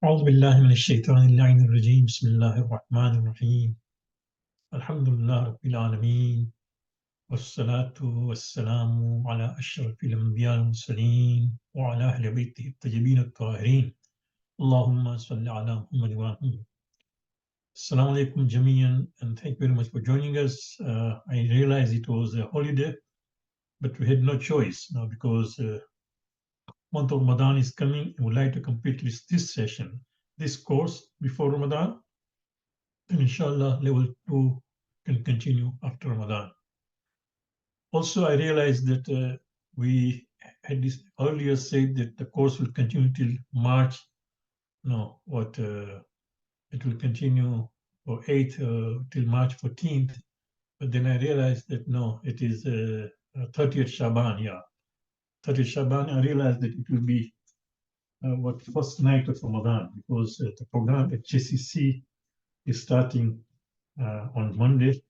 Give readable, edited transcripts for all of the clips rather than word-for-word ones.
أعوذ بالله من الشيطان اللعين الرجيم بسم الله الرحمن الرحيم الحمد لله رب العالمين والصلاة والسلام على أشرف الأنبياء والمرسلين وعلى أهل بيته الطيبين الطاهرين اللهم صل على محمد وعلى محمد. Assalamu alaikum jamiyan, and thank you very much for joining us. I realize it was a holiday, but we had no choice now because month of Ramadan is coming and we'd like to complete this session, this course before Ramadan. And inshallah, level 2 can continue after Ramadan. Also, I realized that we had this earlier said that the course will continue till March. No, it will continue for 8th till March 14th. But then I realized that no, it is 30th Shaban, yeah. 30th Shaban, I realized that it will be first night of Ramadan because the program at JCC is starting on Monday.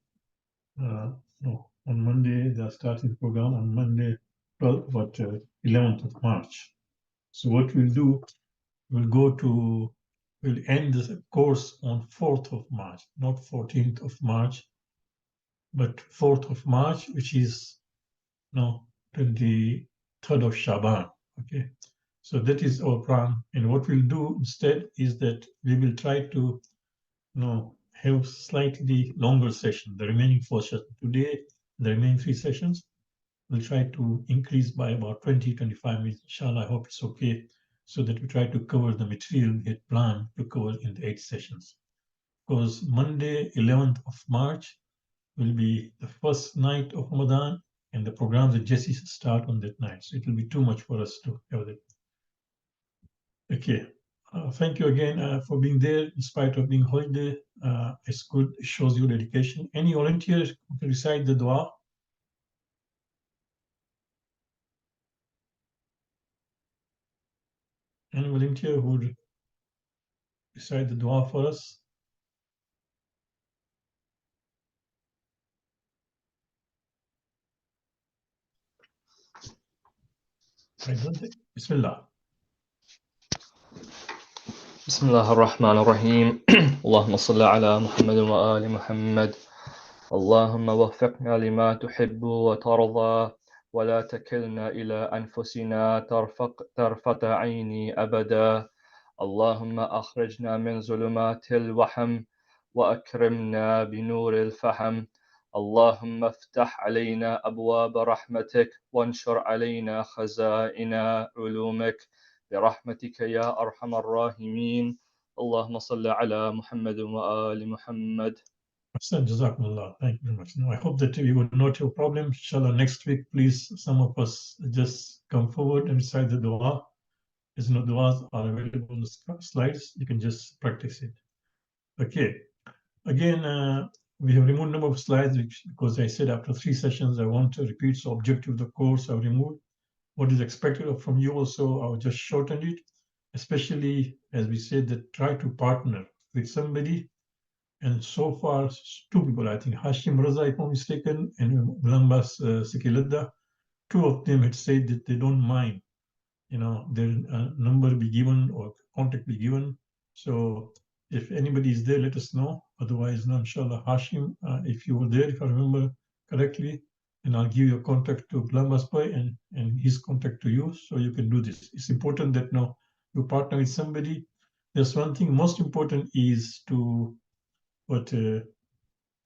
No, on Monday they are starting the program on Monday, 11th of March. So what we'll do, we'll end the course on 4th of March, not 14th of March, but 4th of March, which is 23rd of Shaban. Okay, so that is our plan. And what we'll do instead is that we will try to have slightly longer session, the remaining 4 sessions. Today, the remaining 3 sessions, we'll try to increase by about 20-25 minutes. Inshallah, I hope it's okay, so that we try to cover the material we had planned to cover in the 8 sessions. Because Monday, 11th of March, will be the first night of Ramadan, and the programs at Jesse start on that night. So it will be too much for us to have that. Okay. Thank you again for being there in spite of being holiday. It's good. It shows your dedication. Any volunteers who can recite the dua? Any volunteer who would recite the dua for us? I don't think. Bismillah. بسم الله الرحمن الرحيم اللهم صل على محمد وآل محمد اللهم وفقنا لما تحب وترضى ولا تكلنا إلى أنفسنا طرفة عيني أبدا اللهم أخرجنا من ظلمات الوهم وأكرمنا بنور الفهم اللهم افتح علينا أبواب رحمتك وانشر علينا خزائن علومك برحمتك يا أرحم الراحمين اللهم صل على محمد وآل محمد. Jazakumullah. Thank you very much. I hope that we would not have a problem. Inshallah, next week, please, some of us just come forward and recite the dua. There's no duas are available on the slides. You can just practice it. Okay. Again, we have removed a number of slides because I said after 3 sessions, I want to repeat. So objective of the course, I've removed. What is expected from you also, I'll just shorten it. Especially, as we said, that try to partner with somebody. And so far, 2 people, I think, Hashim Raza, if I'm mistaken, and Mulambas Sikilada, 2 of them had said that they don't mind, their number be given or contact be given. So if anybody is there, let us know. Otherwise, no, inshallah, Hashim, if you were there, if I remember correctly, and I'll give your contact to Mulambas Bhai and his contact to you, so you can do this. It's important that you partner with somebody. There's one thing most important is to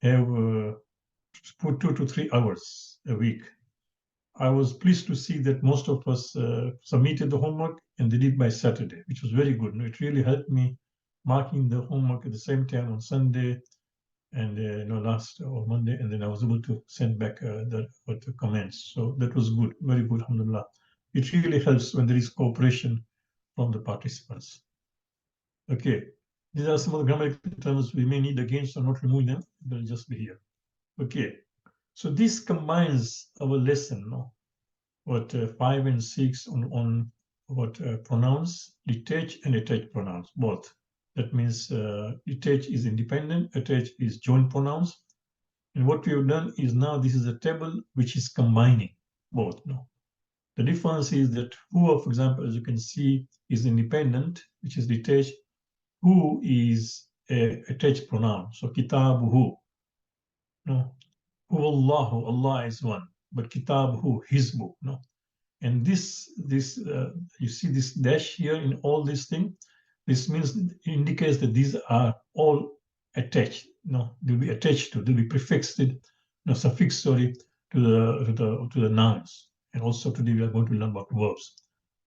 have put 2 to 3 hours a week. I was pleased to see that most of us submitted the homework and they did by Saturday, which was very good. It really helped me marking the homework at the same time on Sunday and last or Monday, and then I was able to send back the comments. So that was good, very good, alhamdulillah. It really helps when there is cooperation from the participants. Okay, these are some of the grammatical terms we may need again, so I'm not removing them. They'll just be here. Okay, so this combines our lesson, 5 and 6 on pronouns, detached and attached pronouns, both. That means detached is independent, attached is joint pronouns. And what we have done is now this is a table which is combining both. The difference is that huwa, for example, as you can see, is independent, which is detached. hu is a attached pronoun. So kitabuhu. No, hu Allahu, Allah is one. But kitabuhu, his book. No, and this you see this dash here in all these things. This means it indicates that these are all attached. No, they'll be attached to. They'll be prefixed. No, suffix. Sorry, to the nouns, and also today we are going to learn about verbs.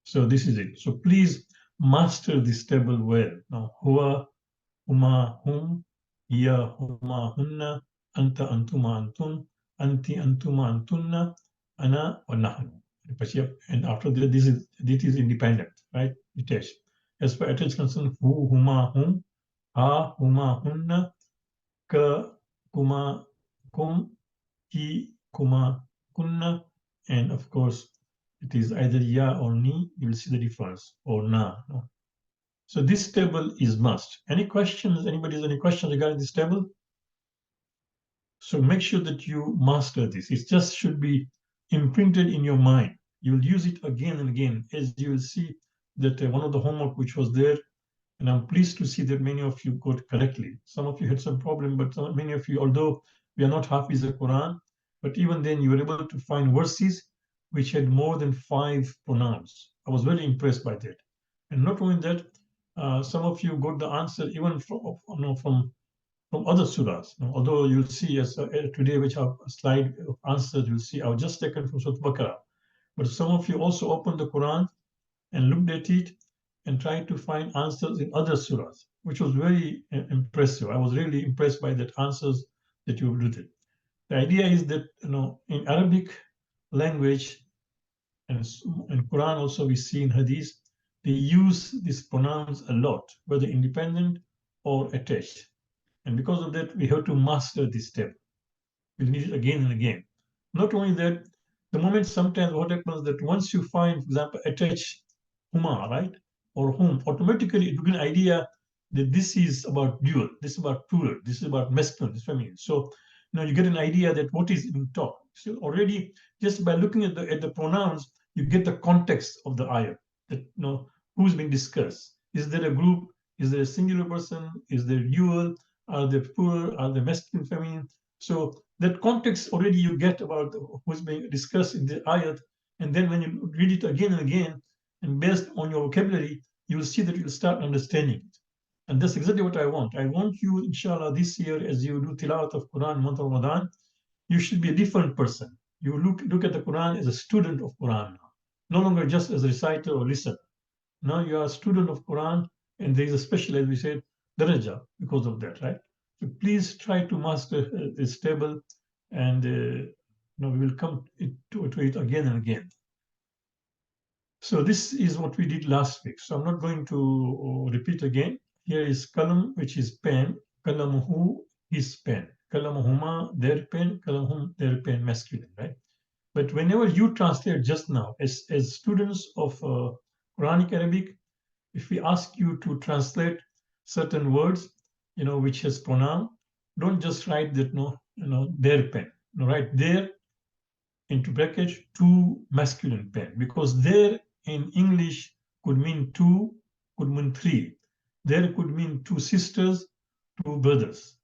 So this is it. So please master this table well. Now, huwa, huma, hum, hiya, huma, hunna, anta, antuma, antun, anti, antuma, antunna, ana, wa nahnu. And after that, this is independent, right? Detached. As per attached concern, hu, huma, hum, ha, huma, hunna, ka, kuma, kum, ki, kuma, kunna, and of course, it is either ya or ni. You will see the difference, or na. No? So this table is must. Any questions? Anybody has any questions regarding this table? So make sure that you master this. It just should be imprinted in your mind. You'll use it again and again, as you will see that one of the homework which was there, and I'm pleased to see that many of you got correctly. Some of you had some problem, but many of you, although we are not Hafiz the Quran, but even then you were able to find verses which had more than 5 pronouns. I was very impressed by that. And not only that, some of you got the answer even from other surahs. Although you'll see as today, which have a slide of answers, you'll see I've just taken from Surah Baqarah. But some of you also opened the Quran and looked at it and tried to find answers in other surahs, which was very impressive. I was really impressed by that answers that you've written. The idea is that in Arabic language and in Quran also we see in Hadith, they use these pronouns a lot, whether independent or attached. And because of that, we have to master this step. We'll need it again and again. Not only that, the moment sometimes what happens that once you find, for example, attach huma, right, or whom, automatically you get an idea that this is about dual, this is about plural, this is about masculine, this is feminine. So you get an idea that what is being taught. So already just by looking at the pronouns, you get the context of the ayah, that who's being discussed. Is there a group? Is there a singular person? Is there dual? Are they plural? Are they masculine, feminine? So that context already you get about what's being discussed in the ayat, and then when you read it again and again, and based on your vocabulary, you will see that you'll start understanding it. And that's exactly what I want. I want you, inshallah, this year, as you do tilawat of Quran, month of Ramadan, you should be a different person. You look at the Quran as a student of Quran now, no longer just as a reciter or listener. Now you are a student of Quran, and there is a special, as we said, daraja because of that, right? So please try to master this table, and we will come to it again and again. So this is what we did last week. So I'm not going to repeat again. Here is kalam, which is pen. Kalamuhu, his pen. Kalamuhuma, their pen. Kalamuhum, their pen, masculine, right? But whenever you translate just now, as students of Quranic Arabic, if we ask you to translate certain words, which has pronoun, don't just write that their pen. Write there into bracket two masculine pen, because there in English could mean two, could mean three. There could mean two sisters, two brothers.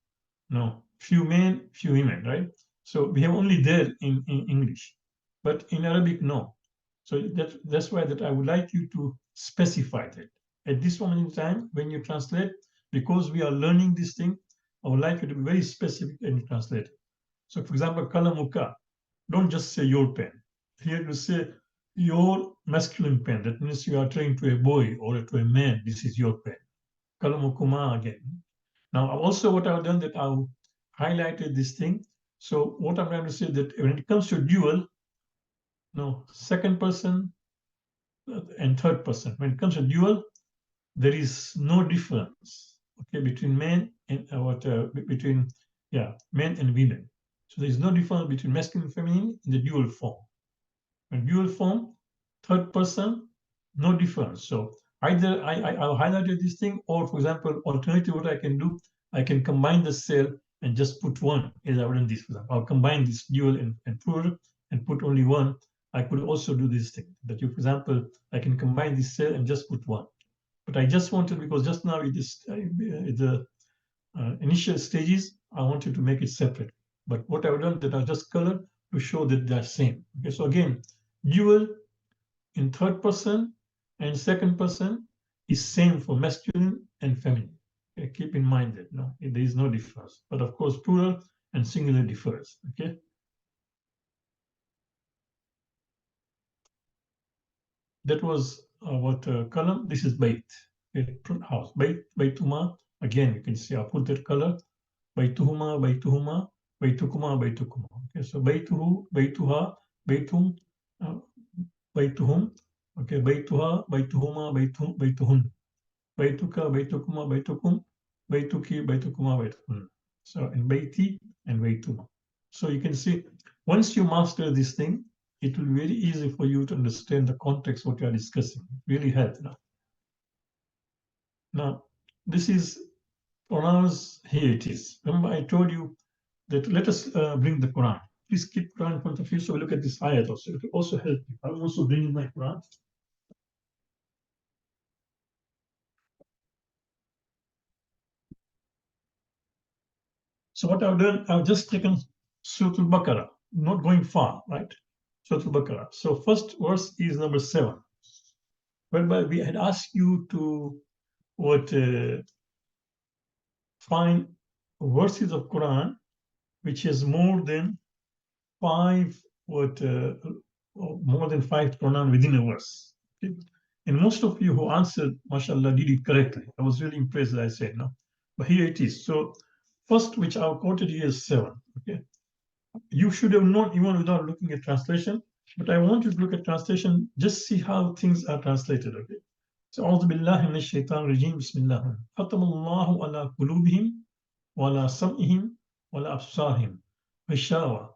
No, few men, few women, right? So we have only there in English, but in Arabic, no. So that's why that I would like you to specify that. At this moment in time, when you translate, because we are learning this thing, I would like you to be very specific when you translate. So for example, kalamuka, don't just say your pen. Here you say your masculine pen. That means you are trying to a boy or to a man. This is your pen. Kalamukuma again. Now also what I've done that I've highlighted this thing. So what I'm trying to say that when it comes to dual, second person and third person. When it comes to dual, there is no difference, okay, between men and between men and women. So there is no difference between masculine and feminine in the dual form. In dual form, third person, no difference. So either I've highlighted this thing, or for example, alternative, what I can do, I can combine the cell and just put one, as I've done this. For example, I'll combine this dual and plural and put only one. I could also do this thing. That you, for example, I can combine this cell and just put one. But I just wanted, because just now it is the initial stages, I wanted to make it separate. But what I've done that I just color to show that they're same. Okay, so again, dual in third person and second person is same for masculine and feminine. Okay, keep in mind that no, there is no difference. But of course, plural and singular differs. Okay. That was what column. This is bait. House. Baituma. Again, you can see I put that color. Baituhuma, baituhuma, baitukuma, baitukuma. Okay, so baituhu, baituha, baitum, uh, baituhum. Okay, baituha, baituhuma, baituhun. Baituka, baitukuma, baitukum, baituki, baitukuma, baitukun. So in baiti and baituma. So you can see once you master this thing, it will be very easy for you to understand the context what you are discussing. It really helps now. Now, this is pronouns, here it is. Remember, I told you that let us bring the Quran. Please keep Quran in front of you. So we look at this ayat also. It will also help you. I'm also bringing my Quran. So what I've done, I've just taken Surah Al-Baqarah, not going far, right? Surah Al-Baqarah. So first verse is number 7, whereby we had asked you to what find verses of Quran which has more than five more than five pronoun within a verse. Okay? And most of you who answered, mashallah, did it correctly. I was really impressed, as I said, no. But here it is. So first, which I've quoted here is 7. Okay. You should have known even without looking at translation. But I want you to look at translation, just see how things are translated. Okay. So أعوذ بالله من الشيطان الرجيم بسم الله ختم الله على قلوبهم ولا سمعهم ولا أبصارهم غشاوة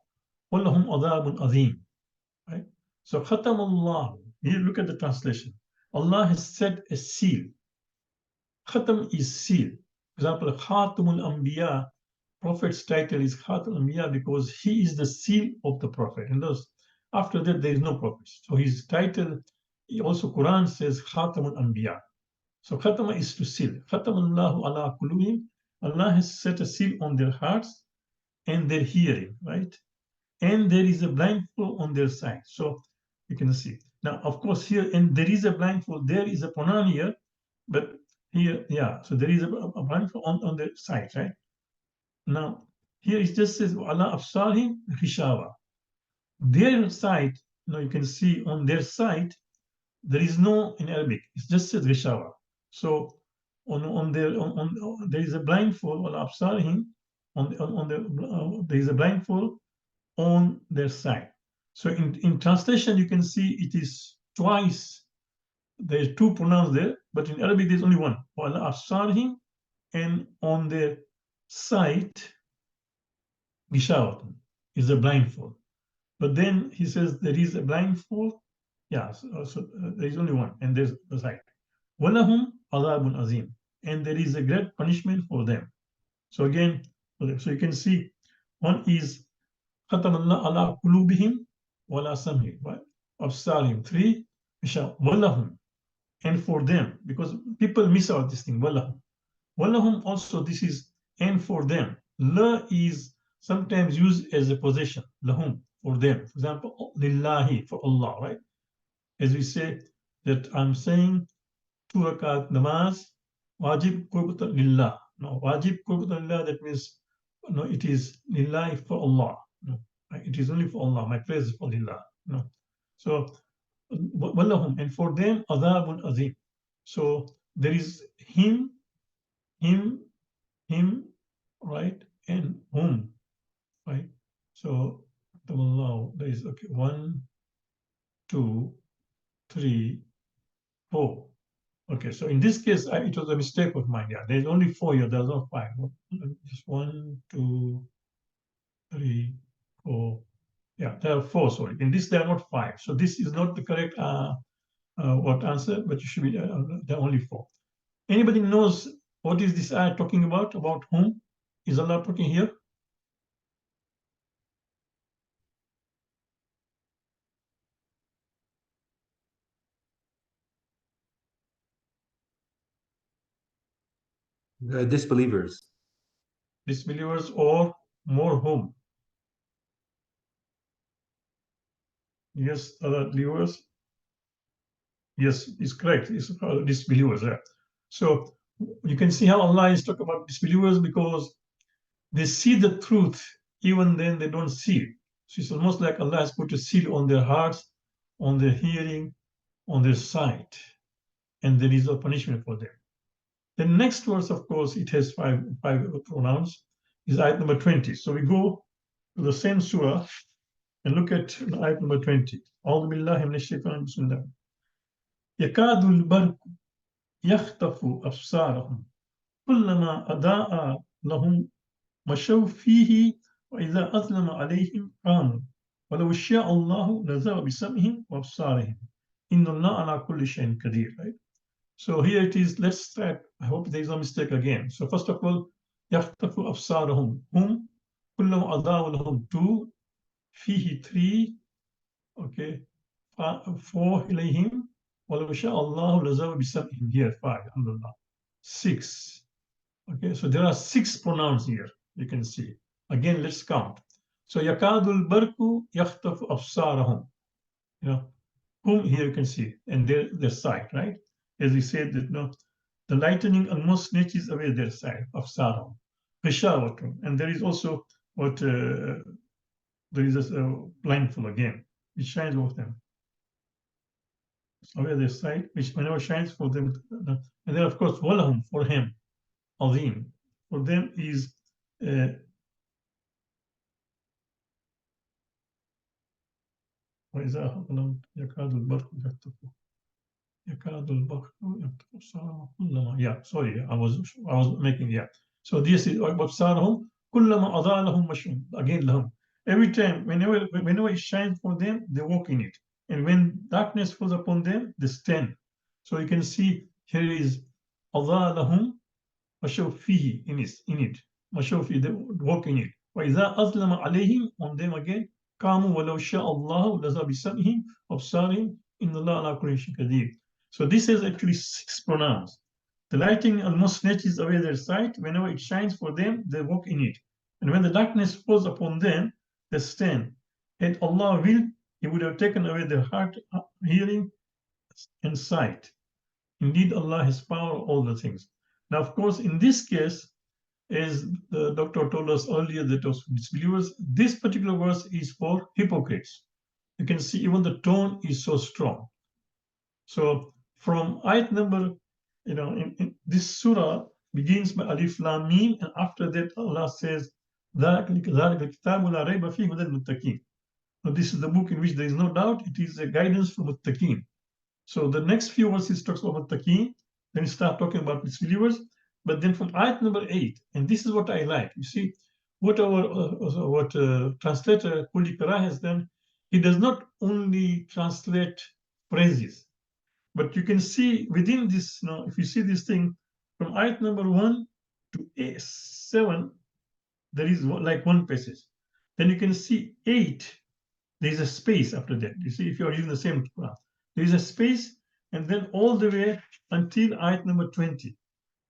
ولهم عذاب عظيم. Right? So Khatam Allah, here look at the translation. Allah has set a seal. Khatam is seal. For example, Khatamul Anbiya, Prophet's title is Khatam Anbiya because he is the seal of the Prophet. And thus, after that, there is no prophet. So his title, also Quran says Khatamul Anbiya. So Khatama is to seal. Khatamallahu ala kulubihim. Allah has set a seal on their hearts and their hearing, right? And there is a blindfold on their side. So you can see. Now, of course, here, and there is a blindfold, there is a pronoun here, but here, yeah, so there is a blindfold on the side, right? Now, here it just says, Allah afsarhim hishawa. Their side, you can see on their side, there is no in Arabic, it just says hishawa. So on their there is a blindfold, Allah afsarhim, there is a blindfold on their side. So in translation, you can see it is twice. There's two pronouns there, but in Arabic, there's only one. Asarhim, and on their side, gishawatun, is a blindfold. But then he says there is a blindfold. Yeah, so there is only one, and there's the side. Walahum adabun azim, and there is a great punishment for them. So again, so you can see one is Khatamallah ala kulubihim wala samhim, right? Absarim. 3, walahum. And for them, because people miss out this thing, walahum. Walahum also, this is and for them. La is sometimes used as a possession, lahum, for them. For example, lillahi, for Allah, right? As we say that I'm saying 2 rakat namaz, wajib qurbatan lillah. No, wajib qurbatan lillah, that means no, it is lillahi for Allah. No, it is only for Allah. My praise is for lillah. No. So, wallahum, and for them, adabun azim. So there is him, him, him, right, and whom, right? So, there is, okay, 1, 2, 3, 4. Okay, so in this case, it was a mistake of mine. Yeah, there's only 4 here. There's not 5. Just 1, 2, 3, 4. Yeah, there are 4. Sorry, in this there are not 5. So this is not the correct what answer, but you should be there are only 4. Anybody knows what is this ayah talking about? About whom is Allah talking here? Disbelievers. Disbelievers or more whom? Yes, other believers. Yes, it's correct. It's disbelievers. Yeah. So you can see how Allah is talking about disbelievers because they see the truth even then they don't see it. So it's almost like Allah has put a seal on their hearts, on their hearing, on their sight, and there is a punishment for them. The next verse, of course, it has five pronouns, is ayat number 20. So we go to the same surah and look at ayat number 20. أعوذ بالله من الشيطان بسم الله. يكاد البرق يخطف أبصارهم كلما أضاء لهم مشوا فيه وإذا أظلم عليهم قاموا ولو شاء الله لذهب بسمعهم وأبصارهم إن الله على كل شيء قدير. Right? So here it is. Let's start. I hope there is no mistake again. So first of all, يخطف أبصارهم هم كلما أضاء لهم 2 فيه 3 okay 4 إليهم ولو شاء الله لذهب بسمعهم here 5 alhamdulillah 6. Okay, so there are 6 pronouns here. You can see. Again, let's count. So yakadul barku yakhtafu absarahum. You know, whom here you can see, and their sight, right? As we said that the lightning almost snatches away their sight of sarahum. Ghishawatum. And there is also what there is a blindfold again, which shines over them. Away their sight, which whenever shines for them, and then of course walahum for him. Azim. For them is وإذا يكاد البرق yeah, sorry, I was making So this is أبصارهم كلما أضاء لهم مشوا again لهم. Every time, whenever it shines for them, they walk in it. And when darkness falls upon them, they stand. So you can see here is أضاء لهم مشوا فيه in it. مشوا فيه, they walk in it. وإذا أظلم عليهم on them again قاموا ولو شاء الله لذهب بسمعهم وأبصارهم إن الله على كل شيء قدير. So this is actually 6 pronouns. The lightning almost snatches away their sight. Whenever it shines for them, they walk in it. And when the darkness falls upon them, they stand. Had Allah willed, He would have taken away their heart, hearing, and sight. Indeed, Allah has power over all the things. Now, of course, in this case, as the doctor told us earlier that was disbelievers, this particular verse is for hypocrites. You can see even the tone is so strong. So from ayat number, in this surah begins by Alif Lam Mim, and after that Allah says, now this is the book in which there is no doubt, it is a guidance for muttaqeen. So the next few verses talks about muttaqeen, then we start talking about disbelievers. But then from ayat number 8, and this is what I like. You see, what our translator Kuli Kara has done, he does not only translate phrases, but you can see within this, if you see this thing, from ayat number 1 to 7, there is like one passage. Then you can see 8, there is a space after that. You see, if you are using the same Quran, there is a space, and then all the way until ayat number 20.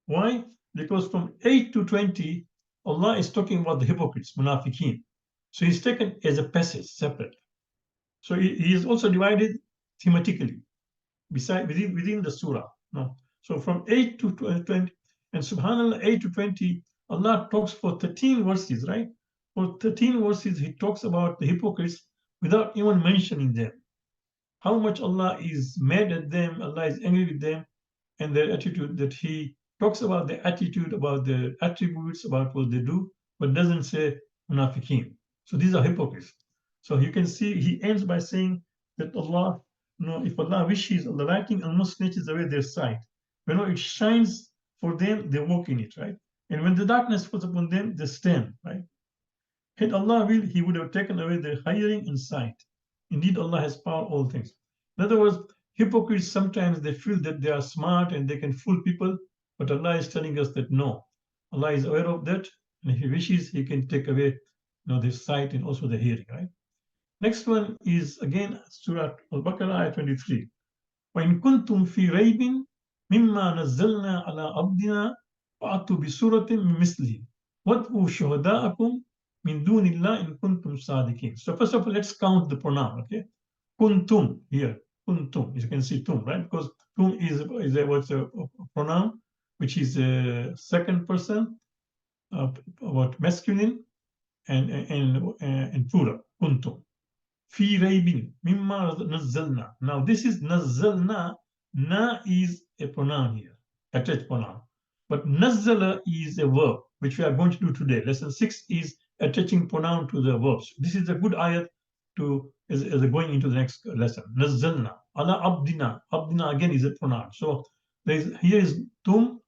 Why? Because from 8 to 20, Allah is talking about the hypocrites, munafiqeen. So he's taken as a passage separate. So he is also divided thematically within the surah. No. So from 8 to 20, and subhanAllah, 8 to 20, Allah talks for 13 verses, right? For 13 verses, he talks about the hypocrites without even mentioning them. How much Allah is mad at them, Allah is angry with them, and their attitude, that he talks about the attitude, about the attributes, about what they do, but doesn't say munafiqeen. So these are hypocrites. So you can see he ends by saying that Allah, if Allah wishes, the lightning almost snatches away their sight. When it shines for them, they walk in it, right? And when the darkness falls upon them, they stand, right? Had Allah will, He would have taken away their hearing and sight. Indeed, Allah has power all things. In other words, hypocrites sometimes they feel that they are smart and they can fool people, but Allah is telling us that no, Allah is aware of that, and if He wishes, He can take away the sight and also the hearing, right? Next one is again Surah Al-Baqarah 23. وَإِن كُنْتُمْ فِي رَيْبٍ مِمَّا نَزَّلْنَا عَلَىٰ عَبْدِنَا فَأْتُوا بِسُورَةٍ مِّن مِثْلِهِ وَادْعُوا شُهَدَاءَكُم مِّن دُونِ اللَّهِ إِن كُنتُمْ صَادِقِينَ. So first of all, let's count the pronoun. Okay, kuntum here, kuntum. You can see tum, right? Because tum is a pronoun which is a second person, about masculine and plural. Kuntum. Fi raybin mimma nazzalna. Now this is nazzalna. Na is a pronoun here, attached pronoun. But nazzala is a verb, which we are going to do today. Lesson 6 is attaching pronoun to the verbs. This is a good ayat to as going into the next lesson. Nazzalna. Ala abdina. Abdina again is a pronoun. So here is tum,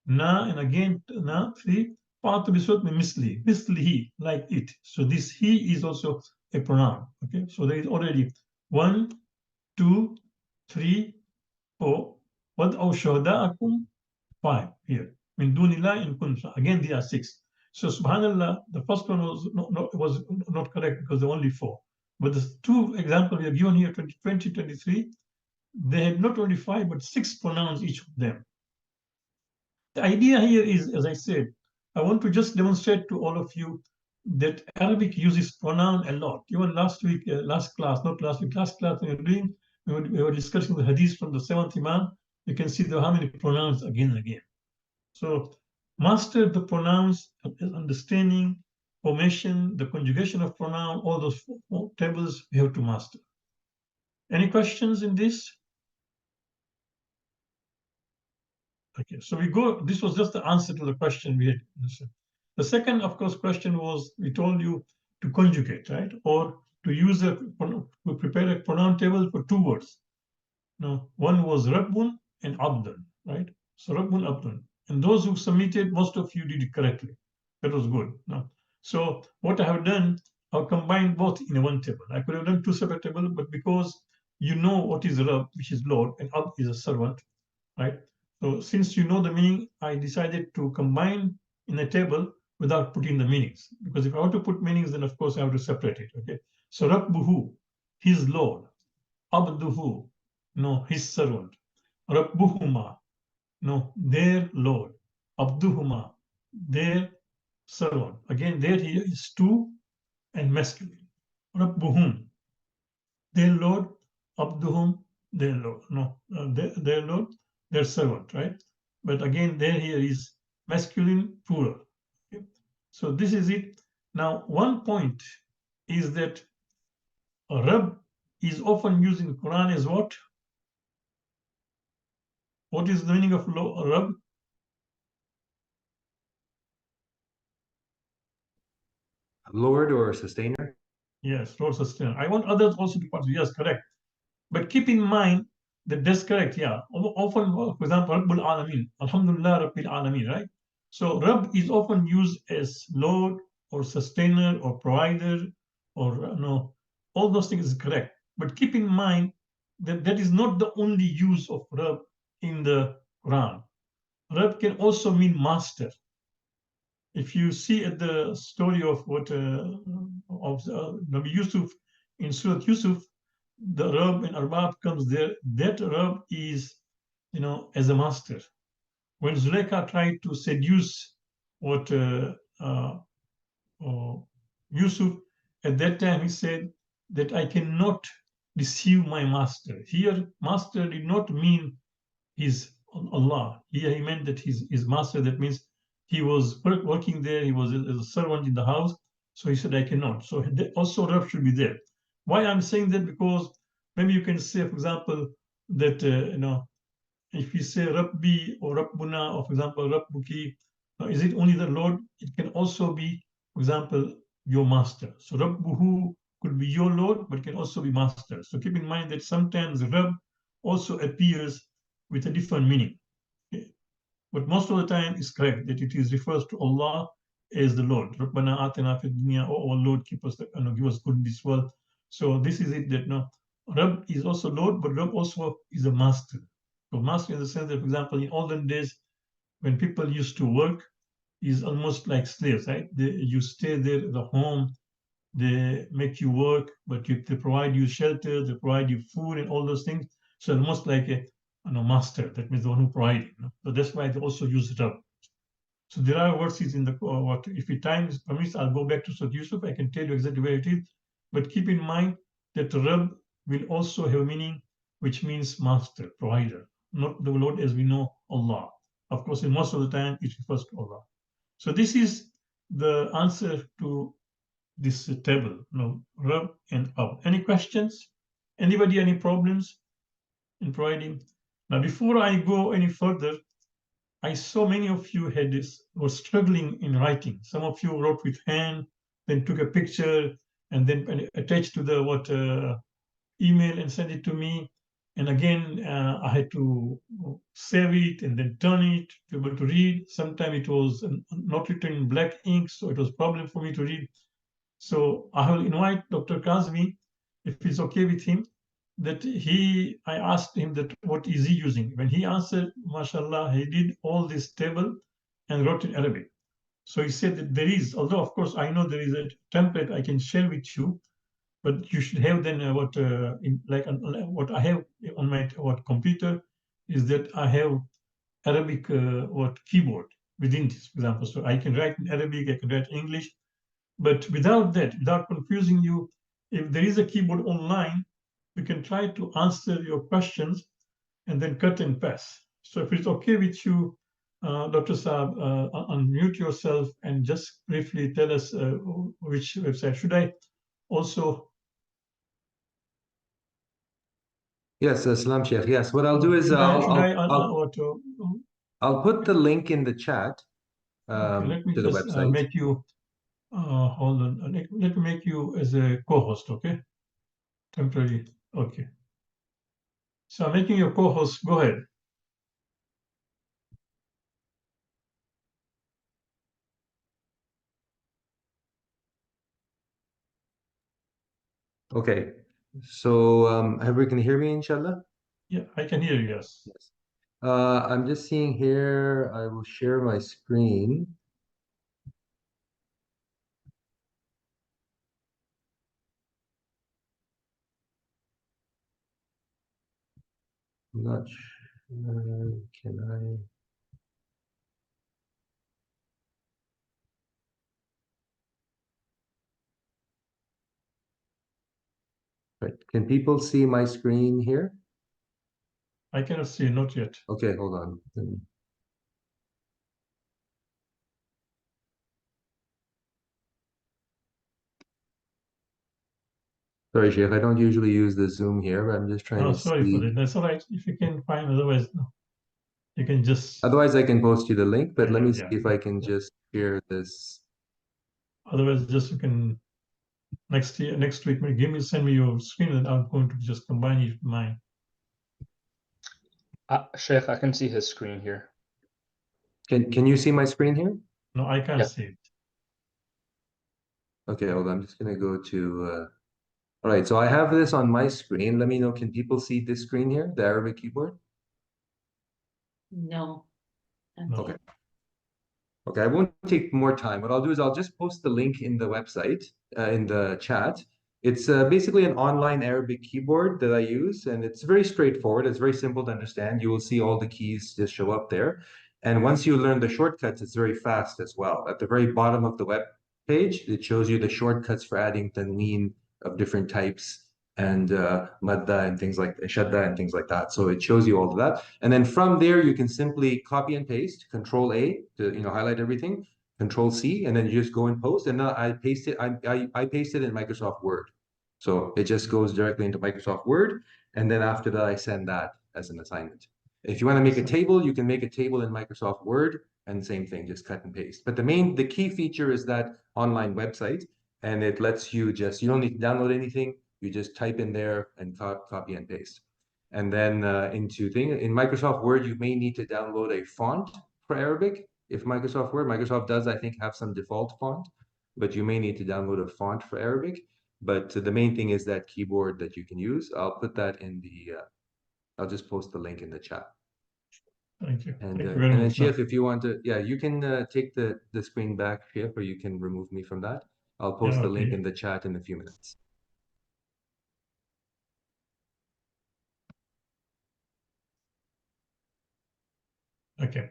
na, and again na, three. Part of the misli. Mislihi, like it. So this he is also a pronoun. Okay, so there is already 1, 2, 3, 4. What awshada'akum? 5 here. Min dunillah in kunsa. Again, there are 6. So subhanallah, the first one was not correct because there are only 4. But the two examples we are given here, 20, 23, they had not only 5 but 6 pronouns each of them. The idea here is, as I said, I want to just demonstrate to all of you that Arabic uses pronoun a lot. Even last week, last class, we were doing, we were discussing the hadith from the seventh Imam. You can see how many pronouns again and again. So master the pronouns, understanding, formation, the conjugation of pronoun, all those tables we have to master. Any questions in this? Okay, so we go, this was just the answer to the question we had. The second, of course, question was, we told you to conjugate, right? Or to use to prepare a pronoun table for 2 words. Now, one was Rabbun and Abdun, right? So Rabbun, Abdun. And those who submitted, most of you did it correctly. That was good. Now, so what I have done, I've combined both in one table. I could have done 2 separate tables, but because you know what is Rabb, which is Lord, and Abd is a servant, right? So since you know the meaning, I decided to combine in a table without putting the meanings. Because if I want to put meanings, then of course I have to separate it. Okay. So Rabbuhu, his Lord. Abduhu, no, his servant. Rabbuhuma, no, their Lord. Abduhuma, their servant. Again, there here is 2 and masculine. Rabbuhum, their Lord. Abduhum, their Lord. No, their Lord, their servant, right? But again, there here is masculine plural. Okay? So this is it. Now, one point is that Rabb is often used in the Quran as what? What is the meaning of Rabb? Lord or sustainer? Yes, Lord sustainer. I want others also to participate. Yes, correct. But keep in mind that that's correct. Yeah. Often, for example, Rabbul Alameen. Alhamdulillah Rabbil Alameen, right? So Rabb is often used as Lord or sustainer or provider or no, all those things is correct. But keep in mind that that is not the only use of Rabb in the Quran. Rabb can also mean master. If you see at the story of what of Nabi Yusuf in Surah Yusuf, the Rabb and Arbab comes there. That Rabb is, as a master. When Zuleika tried to seduce what Yusuf, at that time he said that I cannot deceive my master. Here, master did not mean his Allah. Here he meant that his master, that means he was working there, he was as a servant in the house. So he said, I cannot. So also Rabb should be there. Why I'm saying that? Because maybe you can say, for example, that, if you say Rabbi or Rabbuna, or for example, Rabbuki, is it only the Lord? It can also be, for example, your master. So Rabbuhu could be your Lord, but can also be master. So keep in mind that sometimes Rabb also appears with a different meaning. Okay? But most of the time it's correct that it is refers to Allah as the Lord. Rabbana atina fid dunya, oh Lord, keep us, give us good in this world. So this is it, that no, Rabb is also Lord, but Rabb also is a master. So master in the sense that, for example, in olden days, when people used to work, is almost like slaves, right? You stay there at the home, they make you work, but they provide you shelter, they provide you food and all those things. So almost like a master, that means the one who provides. So that's why they also use Rabb. So there are verses in the what if the time permits, I'll go back to Surah Yusuf. I can tell you exactly where it is. But keep in mind that Rabb will also have meaning, which means master, provider, not the Lord as we know Allah. Of course, in most of the time it refers to Allah. So this is the answer to this table. No, Rabb and Ab. Any questions? Anybody any problems in providing? Now, before I go any further, I saw many of you were struggling in writing. Some of you wrote with hand, then took a picture, and then attached to the email and sent it to me. And again, I had to save it and then turn it to be able to read. Sometimes it was not written in black ink, so it was a problem for me to read. So I will invite Dr. Kazmi, if it's okay with him, that I asked him that what is he using. When he answered, mashallah, he did all this table and wrote in Arabic. So he said that there is, although of course I know there is a template I can share with you, but you should have then what I have on my computer is that I have Arabic keyboard within this, for example. So I can write in Arabic, I can write English, but without that, without confusing you, if there is a keyboard online, we can try to answer your questions and then cut and paste. So if it's okay with you, Dr. Saab, unmute yourself and just briefly tell us which website. Should I also? Yes, Salam Sheikh. Yes, what I'll do is Should I I'll put the link in the chat okay, let me to the just website. make you, hold on, let me make you as a co-host, okay? Temporary, okay. So I'm making you co-host, go ahead. Okay. So everybody can hear me, inshallah? Yeah, I can hear you, yes. Yes. I'm just seeing here, I will share my screen. I'm not sure, can I? Right. Can people see my screen here? I cannot see, not yet. Okay, hold on. Sorry, Sheikh, I don't usually use the Zoom here, but I'm just trying No, to sorry for see. that. That's all right. If you can find, otherwise, no. You can just. Otherwise, I can post you the link, but let me see Yeah. if I can just share this. Otherwise, just you can next week, send me your screen, and I'm going to just combine it with mine. Sheikh, I can see his screen here. Can you see my screen here? No, I can't Yeah. see it. Okay, hold on. I'm just gonna go to. All right, so I have this on my screen. Let me know. Can people see this screen here, the Arabic keyboard? No. No. Okay. Okay, I won't take more time. What I'll do is I'll just post the link in the website, in the chat. It's basically an online Arabic keyboard that I use, and it's very straightforward. It's very simple to understand. You will see all the keys just show up there. And once you learn the shortcuts, it's very fast as well. At the very bottom of the web page, it shows you the shortcuts for adding tanween of different types and madda and things like shadda and things like that. So it shows you all of that. And then from there, you can simply copy and paste, Control A to highlight everything, Control C, and then you just go and post. And now I paste it. I paste it in Microsoft Word. So it just goes directly into Microsoft Word. And then after that, I send that as an assignment. If you want to make a table, you can make a table in Microsoft Word and same thing, just cut and paste. But the key feature is that online website, and it lets you you don't need to download anything. You just type in there and copy and paste. And then in Microsoft Word, you may need to download a font for Arabic. If Microsoft does, I think, have some default font, but you may need to download a font for Arabic. But the main thing is that keyboard that you can use. I'll put that in I'll just post the link in the chat. Thank you. And Thank you very and then much. Sheikh, if you want to, yeah, you can take the screen back, Sheikh, or you can remove me from that. I'll post the link in the chat in a few minutes. Okay.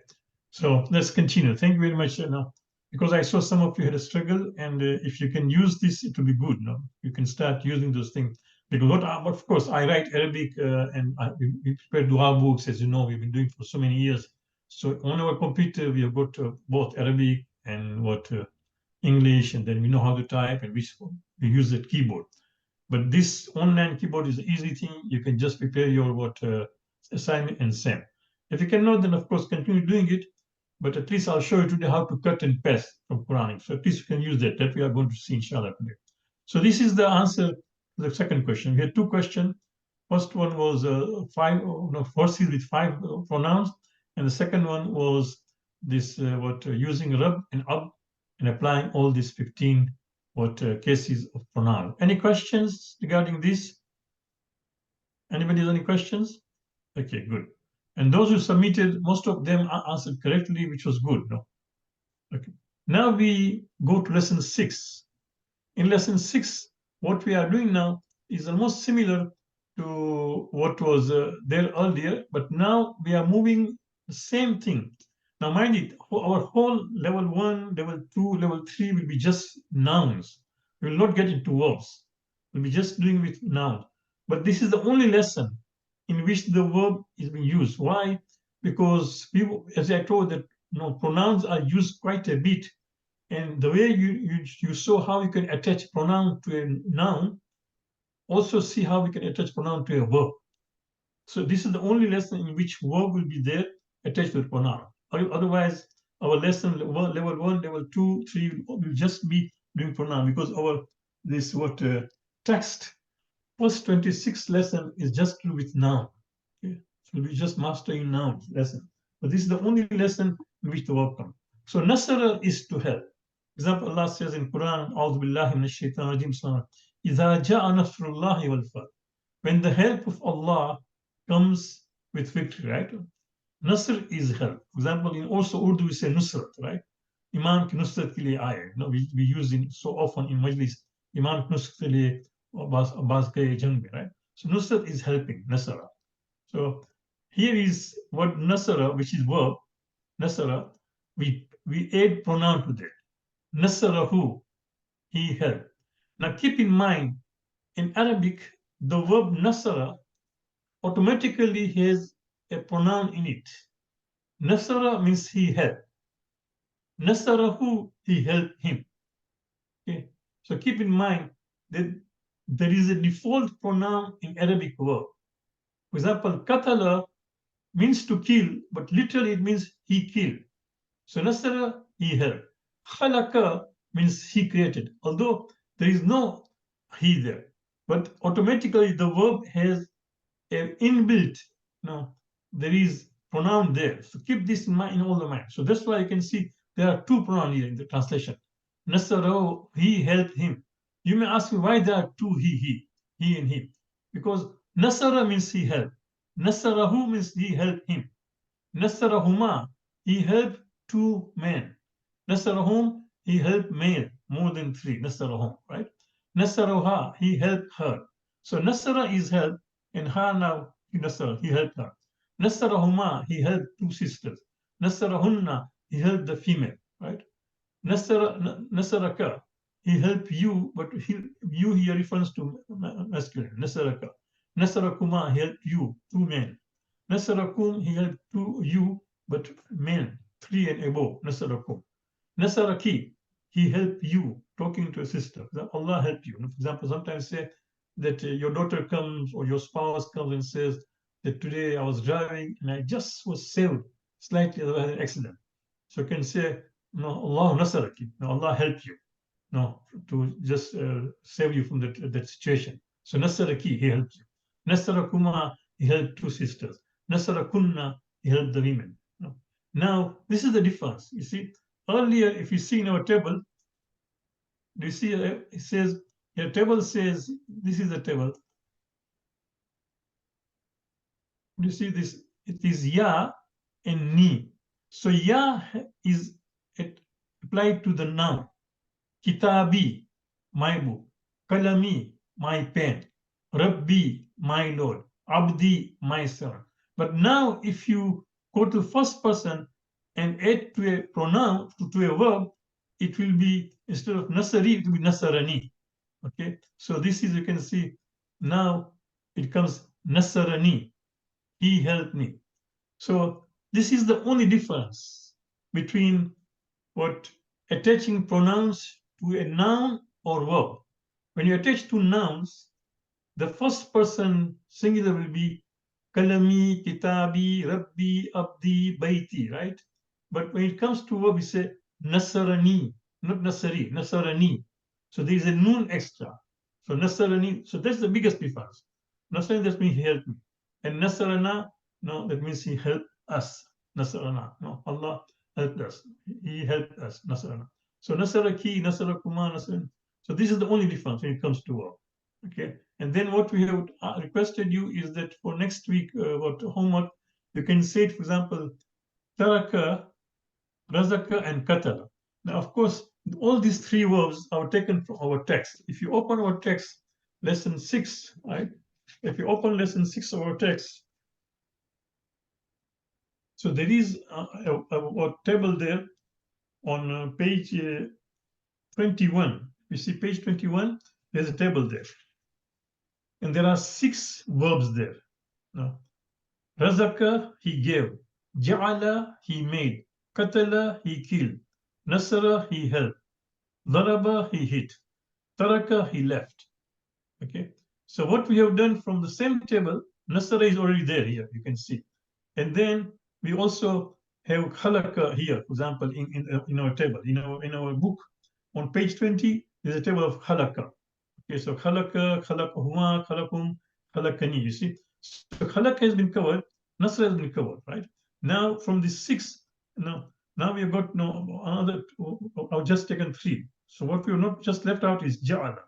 So let's continue. Thank you very much. Now, because I saw some of you had a struggle, and if you can use this, it will be good. No, you can start using those things. Because of course, I write Arabic, and we prepare dua books, as you know, we've been doing for so many years. So on our computer, we have got both Arabic and English, and then we know how to type, and we use the keyboard. But this online keyboard is an easy thing. You can just prepare your assignment and send. If you cannot, then of course continue doing it. But at least I'll show you today how to cut and paste from Quranic. So at least you can use that. That we are going to see, inshallah, today. So this is the answer to the second question. We had two questions. First one was first is with five pronouns, and the second one was this using rab and ab and applying all these 15 cases of pronoun. Any questions regarding this? Anybody has any questions? Okay, good. And those who submitted, most of them answered correctly, which was good. No? Okay. Now we go to lesson 6. In lesson 6, what we are doing now is almost similar to what was there earlier, but now we are moving the same thing. Now, mind it, our whole level 1, level 2, level 3 will be just nouns. We will not get into verbs. We'll be just doing with nouns. But this is the only lesson in which the verb is being used. Why? Because people, as I told, that pronouns are used quite a bit. And the way you saw how you can attach pronoun to a noun, also see how we can attach pronoun to a verb. So this is the only lesson in which verb will be there attached to the pronoun. Otherwise, our lesson level 1, level 2, 3 will just be doing pronoun, because our text first 26 lesson is just to do with noun. Okay? So we'll be just mastering noun lesson. But this is the only lesson in which the verb comes. So nasara is to help. Example, Allah says in Quran, A'udhu billahi minash shaitanir rajim, إِذَا جَاءَ نَصْرُ اللَّهِ وَالْفَتْحُ. When the help of Allah comes with victory, right? Nasr is help. For example, in also Urdu we say Nusrat, right? Imam ki Nusrat ke liye aaye. We use it so often in Majlis. Imam ki Nusrat ke liye Abbas ke jang mein, right? So Nusrat is helping, Nasara. So here is what Nasara, which is verb, Nasara, we add pronoun to that. Nasarahu, he helped. Now keep in mind, in Arabic, the verb nasara automatically has a pronoun in it. Nasara means he helped. Nasarahu, he helped him. Okay? So keep in mind that there is a default pronoun in Arabic verb. For example, katala means to kill, but literally it means he killed. So nasara, he helped. Khalaqa means he created, although there is no he there. But automatically the verb has an inbuilt, there is pronoun there. So keep this in mind, in all the mind. So that's why you can see there are two pronouns here in the translation. Nasaro, he helped him. You may ask me why there are two he and him. Because Nasara means he helped. Nasarahu means he helped him. Nasarahuma, he helped two men. Nasarahum, he helped male, more than three. Nasarahum, right? Nasaraha, he helped her. So Nasara is help, and ha now, Nasara, he helped her. Nasarahuma, he helped two sisters. Nasarahunna, he helped the female, right? Nasaraka, he helped you, but you here refers to masculine. Nasaraka. Nasarakuma, he helped you, two men. Nasarakum, he helped you, but men, 3 and above. Nasarakum. Nasaraki, he helped you, talking to a sister. Allah helped you. For example, sometimes say that your daughter comes or your spouse comes and says that today I was driving and I just was saved slightly, otherwise an accident. So you can say, no, Allah Nasaraki, no, Allah helped you, no, to just save you from that situation. So Nasaraki, he helped you. Nasarakuma, he helped two sisters. Nasarakunna, he helped the women. No. Now, this is the difference. You see, earlier, if you see in our table, do you see it says, your table says, this is the table. Do you see this? It is ya and ni. So ya is applied to the noun. Kitabi, my book. Kalami, my pen. Rabbi, my Lord. Abdi, my servant. But now if you go to first person, and add to a pronoun, to a verb, it will be, instead of nasari, it will be nasarani. Okay, so this is, you can see now it comes nasarani, he helped me. So this is the only difference between what attaching pronouns to a noun or verb. When you attach two nouns, the first person singular will be kalami, kitabi, rabbi, abdi, baiti, right? But when it comes to verb, we say nasarani, not nasari, nasarani. So there is a noon extra. So nasarani, so that's the biggest difference. Nasarani, that means he helped me. And nasarana, no, that means he helped us. Nasarana, no, Allah helped us. He helped us, nasarana. So nasaraki, nasarakuma, nasaran. So this is the only difference when it comes to verb. Okay, and then what we have requested you is that for next week, what homework, you can say it, for example, taraka, razaka, and katala. Now, of course, all these three verbs are taken from our text. If you open our text, lesson 6, right? If you open lesson 6 of our text, so there is a table there on page 21. You see page 21, there's a table there. And there are 6 verbs there. Now, razaka, he gave. Ja'ala, he made. Qatala, he killed. Nasara, he helped. Daraba, he hit. Taraka, he left. Okay. So what we have done from the same table, Nasara is already there here, you can see. And then we also have khalaka here, for example, in our table, in our book. On page 20, there's a table of khalaka. Okay, so khalaka, khalaqahuma, khalaqum, khalaqani, you see. So khalaka has been covered, Nasra has been covered, right? Now from the 6, now we have got another, I've just taken 3. So what we have not just left out is ja'ala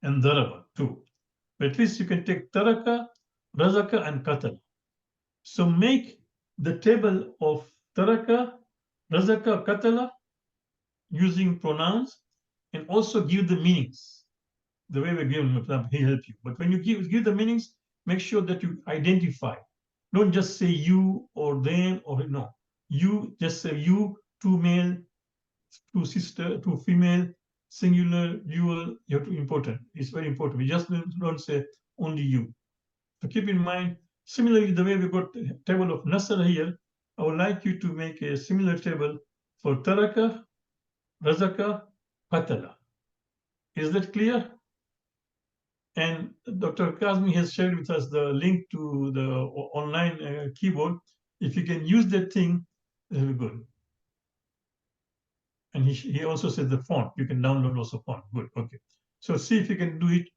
and daraba, 2. But at least you can take taraka, razaka, and qatala. So make the table of taraka, razaka, qatala using pronouns, and also give the meanings. The way we give him, for example, he helped you. But when you give the meanings, make sure that you identify. Don't just say you or them or no. You just say you, 2 male, 2 sister, 2 female, singular, dual. You have to important. It's very important. We just don't say only you. So keep in mind. Similarly, the way we got the table of Nasr here, I would like you to make a similar table for Taraka, Razaka, Qatala. Is that clear? And Dr. Kazmi has shared with us the link to the online keyboard. If you can use that thing, it will be good. And he also said the font. You can download also font. Good. Okay. So see if you can do it.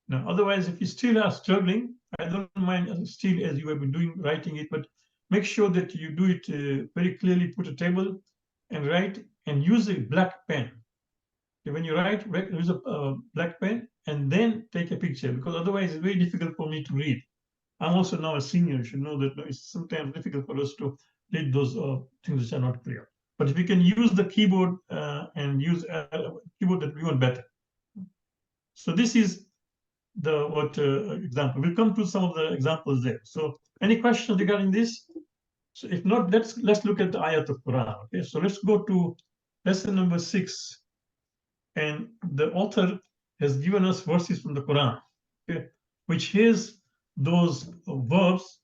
Now, otherwise, if you still are struggling, I don't mind still as you have been doing, writing it, but make sure that you do it very clearly. Put a table and write, and use a black pen. When you write, use a black pen and then take a picture, because otherwise it's very difficult for me to read. I'm also now a senior. You should know that it's sometimes difficult for us to read those things which are not clear. But if we can use the keyboard and use a keyboard, that we want better. So this is the example. We'll come to some of the examples there. So any questions regarding this? So if not, let's look at the ayat of Quran. Okay, so let's go to lesson number 6. And the author has given us verses from the Quran, okay, which has those verbs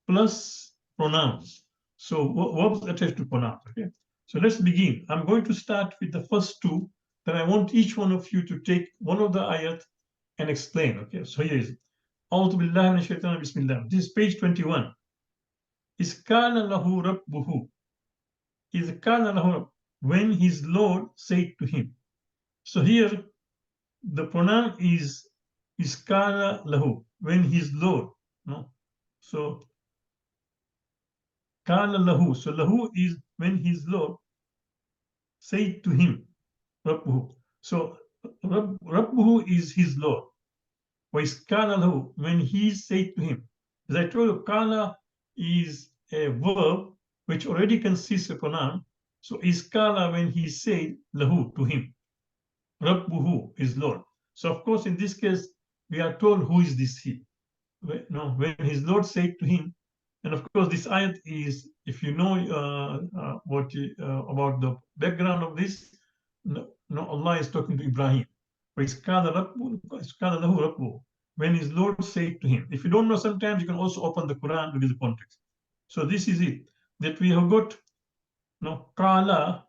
plus pronouns. So verbs attached to pronouns. Okay. So let's begin. I'm going to start with the first 2. Then I want each one of you to take one of the ayat and explain. Okay. So here is A'udhu billahi minash shaitanir bismillah. This is page 21. Iskala lahu rabbuhu. Iskala lahu, when his Lord said to him. So here, the pronoun is iskala lahu, when his Lord. No? So kala lahu. So lahu is when his Lord said to him, Rabbuhu. So Rabbuhu is his Lord. Wa iskala lahu, when he said to him. As I told you, kala is a verb which already consists of a pronoun. So iskala, when he said lahu, to him. Rabbuhu, his Lord. So of course, in this case, we are told who is this he. When his Lord said to him, And of course, this ayat is, if you know about the background of this, no, Allah is talking to Ibrahim. When his Lord said to him. If you don't know, sometimes you can also open the Quran to get the context. So this is it, that we have got Kala,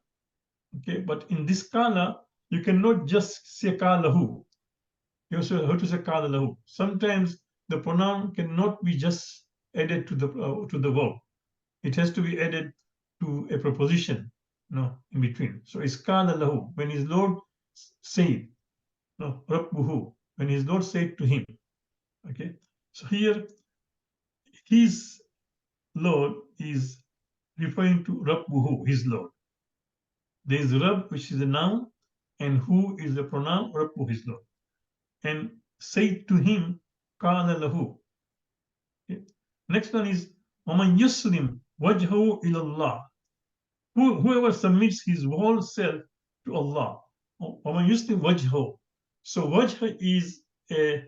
okay, but in this Kala, you cannot just say Kalahu. You also have to say Kala lahu. Sometimes the pronoun cannot be just added to the verb. It has to be added to a preposition, in between. So it's Kala lahu, when his Lord said, Rabbuhu, when his Lord said to him. Okay, so here his Lord is referring to Rabbuhu, his Lord. There is Rabb, which is a noun, and who is the pronoun, Rabbu, his Lord. And said to him, Kala lahu. Okay. Next one is وَمَنْ يُسْلِمْ وَجْهَهُ إِلَى اللَّهِ. Whoever submits his whole self to Allah. وَمَنْ يُسْلِمْ وَجْهَهُ. So wajh is a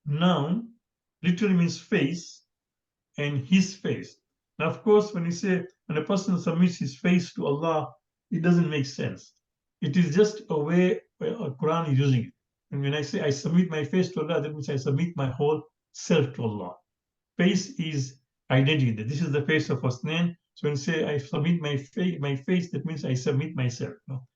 noun, literally means face, and his face. Now, of course, when a person submits his face to Allah, it doesn't make sense. It is just a way Quran is using it. And when I say I submit my face to Allah, that means I submit my whole self to Allah. Face is identity. This is the face of Husnain. So when you say I submit my face, that means I submit myself.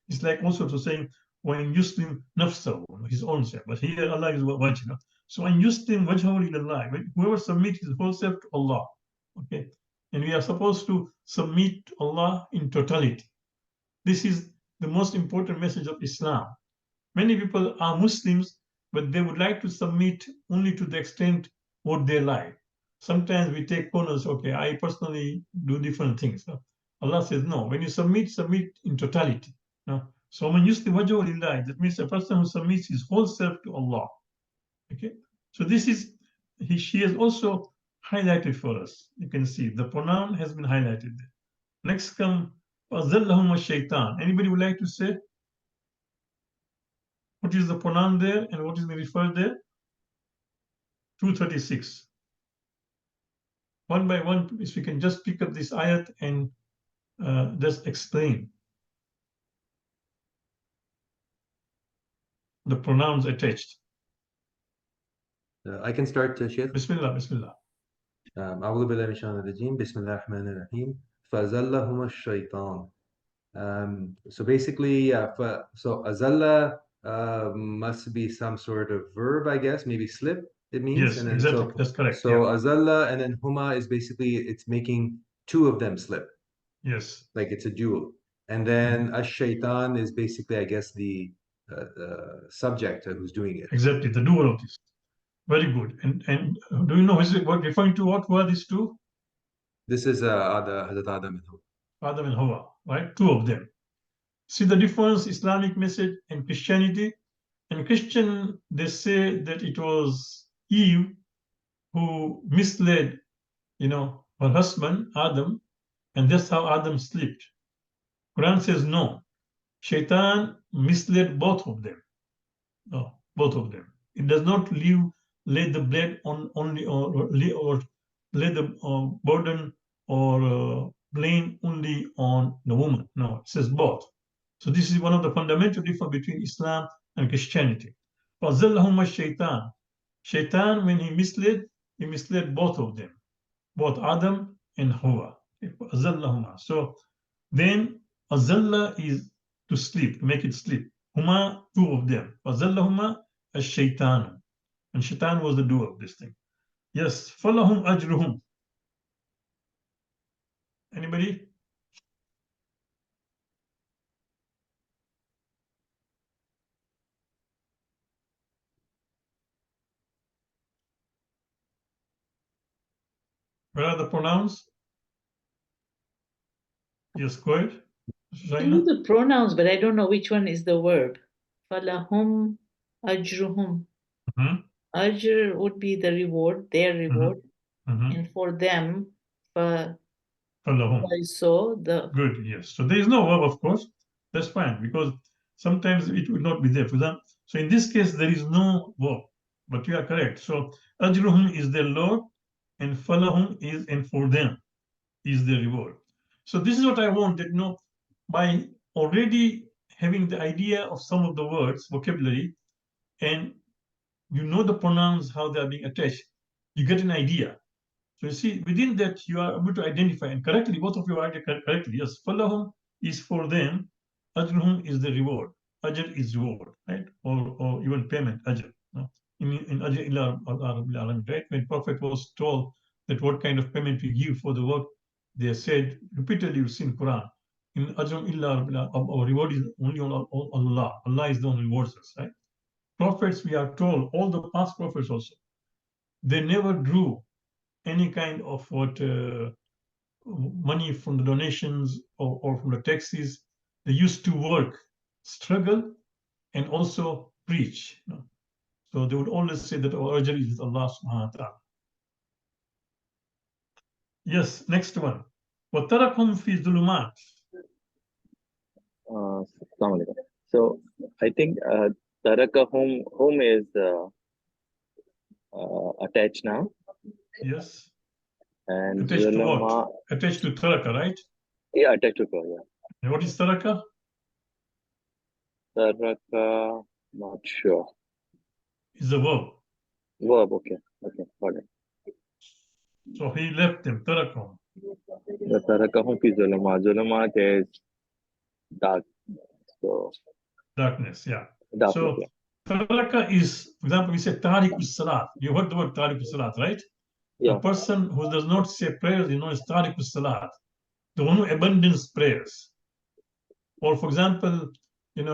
It's like also to saying when Yuslim nafsahu, his own self. But here Allah is wajh. So when Yuslim wajhahu ilallah, whoever submits his whole self to Allah, okay, and we are supposed to submit to Allah in totality. This is the most important message of Islam. Many people are Muslims, but they would like to submit only to the extent what they like. Sometimes we take corners. Okay, I personally do different things. Allah says no. When you submit in totality. So when you use the wajh lillah, that means a person who submits his whole self to Allah. Okay. So this is she has also highlighted for us. You can see the pronoun has been highlighted. Next come shaitan. Anybody would like to say what is the pronoun there and what is being referred there? 236. One by one, if we can just pick up this ayat and just explain the pronouns attached. I can start, Sheikh. Bismillah, Bismillah. أعوذ بالله من الشيطان الرجيم بسم الله الرحمن الرحيم فأزلهما الشيطان. So basically, so azalla must be some sort of verb, I guess, maybe slip. It means, yes, and then exactly. so that's correct. So yeah. Azalla and then huma is basically it's making two of them slip. Yes, like it's a duel. And then ash-shaytan is basically, I guess, the subject who's doing it. Exactly, the doer of this. Very good. And do you know, is it referring to what were these two? This is Hazrat Adam and Hawa. Adam and Hawa, right? Two of them. See the difference, Islamic message and Christianity. In Christian, they say that it was Eve who misled, her husband, Adam, and that's how Adam slipped. Quran says no. Shaitan misled both of them. No, both of them. It does not lay the blame on only or lay the burden or blame only on the woman. No, it says both. So this is one of the fundamental difference between Islam and Christianity. فَظَلَّهُمَا الشَّيْطَانِ. Shaitan, when he misled both of them, both Adam and Hawa. So then azalla is to sleep, to make it sleep. Huma, two of them. Azallahuma ash-shaytan. And shaitan was the doer of this thing. Yes, falahum ajruhum. Anybody? Where are the pronouns? Yes, go ahead. I know the pronouns, but I don't know which one is the verb. Falahum ajruhum. Ajr would be the reward, their reward. And for them, so the good, yes. So there is no verb, of course. That's fine, because sometimes it will not be there. For example, so in this case, there is no verb, but you are correct. So ajruhum is their Lord, and falahum is and for them is the reward. So this is what I want, that by already having the idea of some of the words, vocabulary, and the pronouns, how they are being attached, you get an idea. So you see, within that, you are able to identify, and correctly, both of you are correctly. Yes, falahum is for them, ajruhum is the reward. Ajr is reward, right? Or even payment, ajr. In ajr illa al-alamin, right? When Prophet was told that what kind of payment we give for the work, they said repeatedly, you see in Quran, in ajrum illa our reward is only on Allah. Allah is the one who rewards us, right? Prophets, we are told, all the past prophets also, they never drew any kind of money from the donations or from the taxes. They used to work, struggle, and also preach. So they would always say that our ajr is with Allah subhanahu wa ta'ala. Yes, next one. وَتَرَكُمْ فِي ظُلُمَاتٍ. So I think taraka home is attached now. Yes. And attached to what? Attached to taraka, right? Yeah, attached to taraka, yeah. And what is taraka? Taraka, not sure. It's a verb. Verb, okay. Okay, got it. So he left them, tarakahum. The tarakahum fi zulumat. Zulumat is dark. So darkness, yeah. Darkness, so yeah. Taraka is, for example, we say tariqus salat. You heard the word tariqus salat, right? Yeah. A person who does not say prayers, is tariqus salat, the one who abandons prayers. Or, for example, in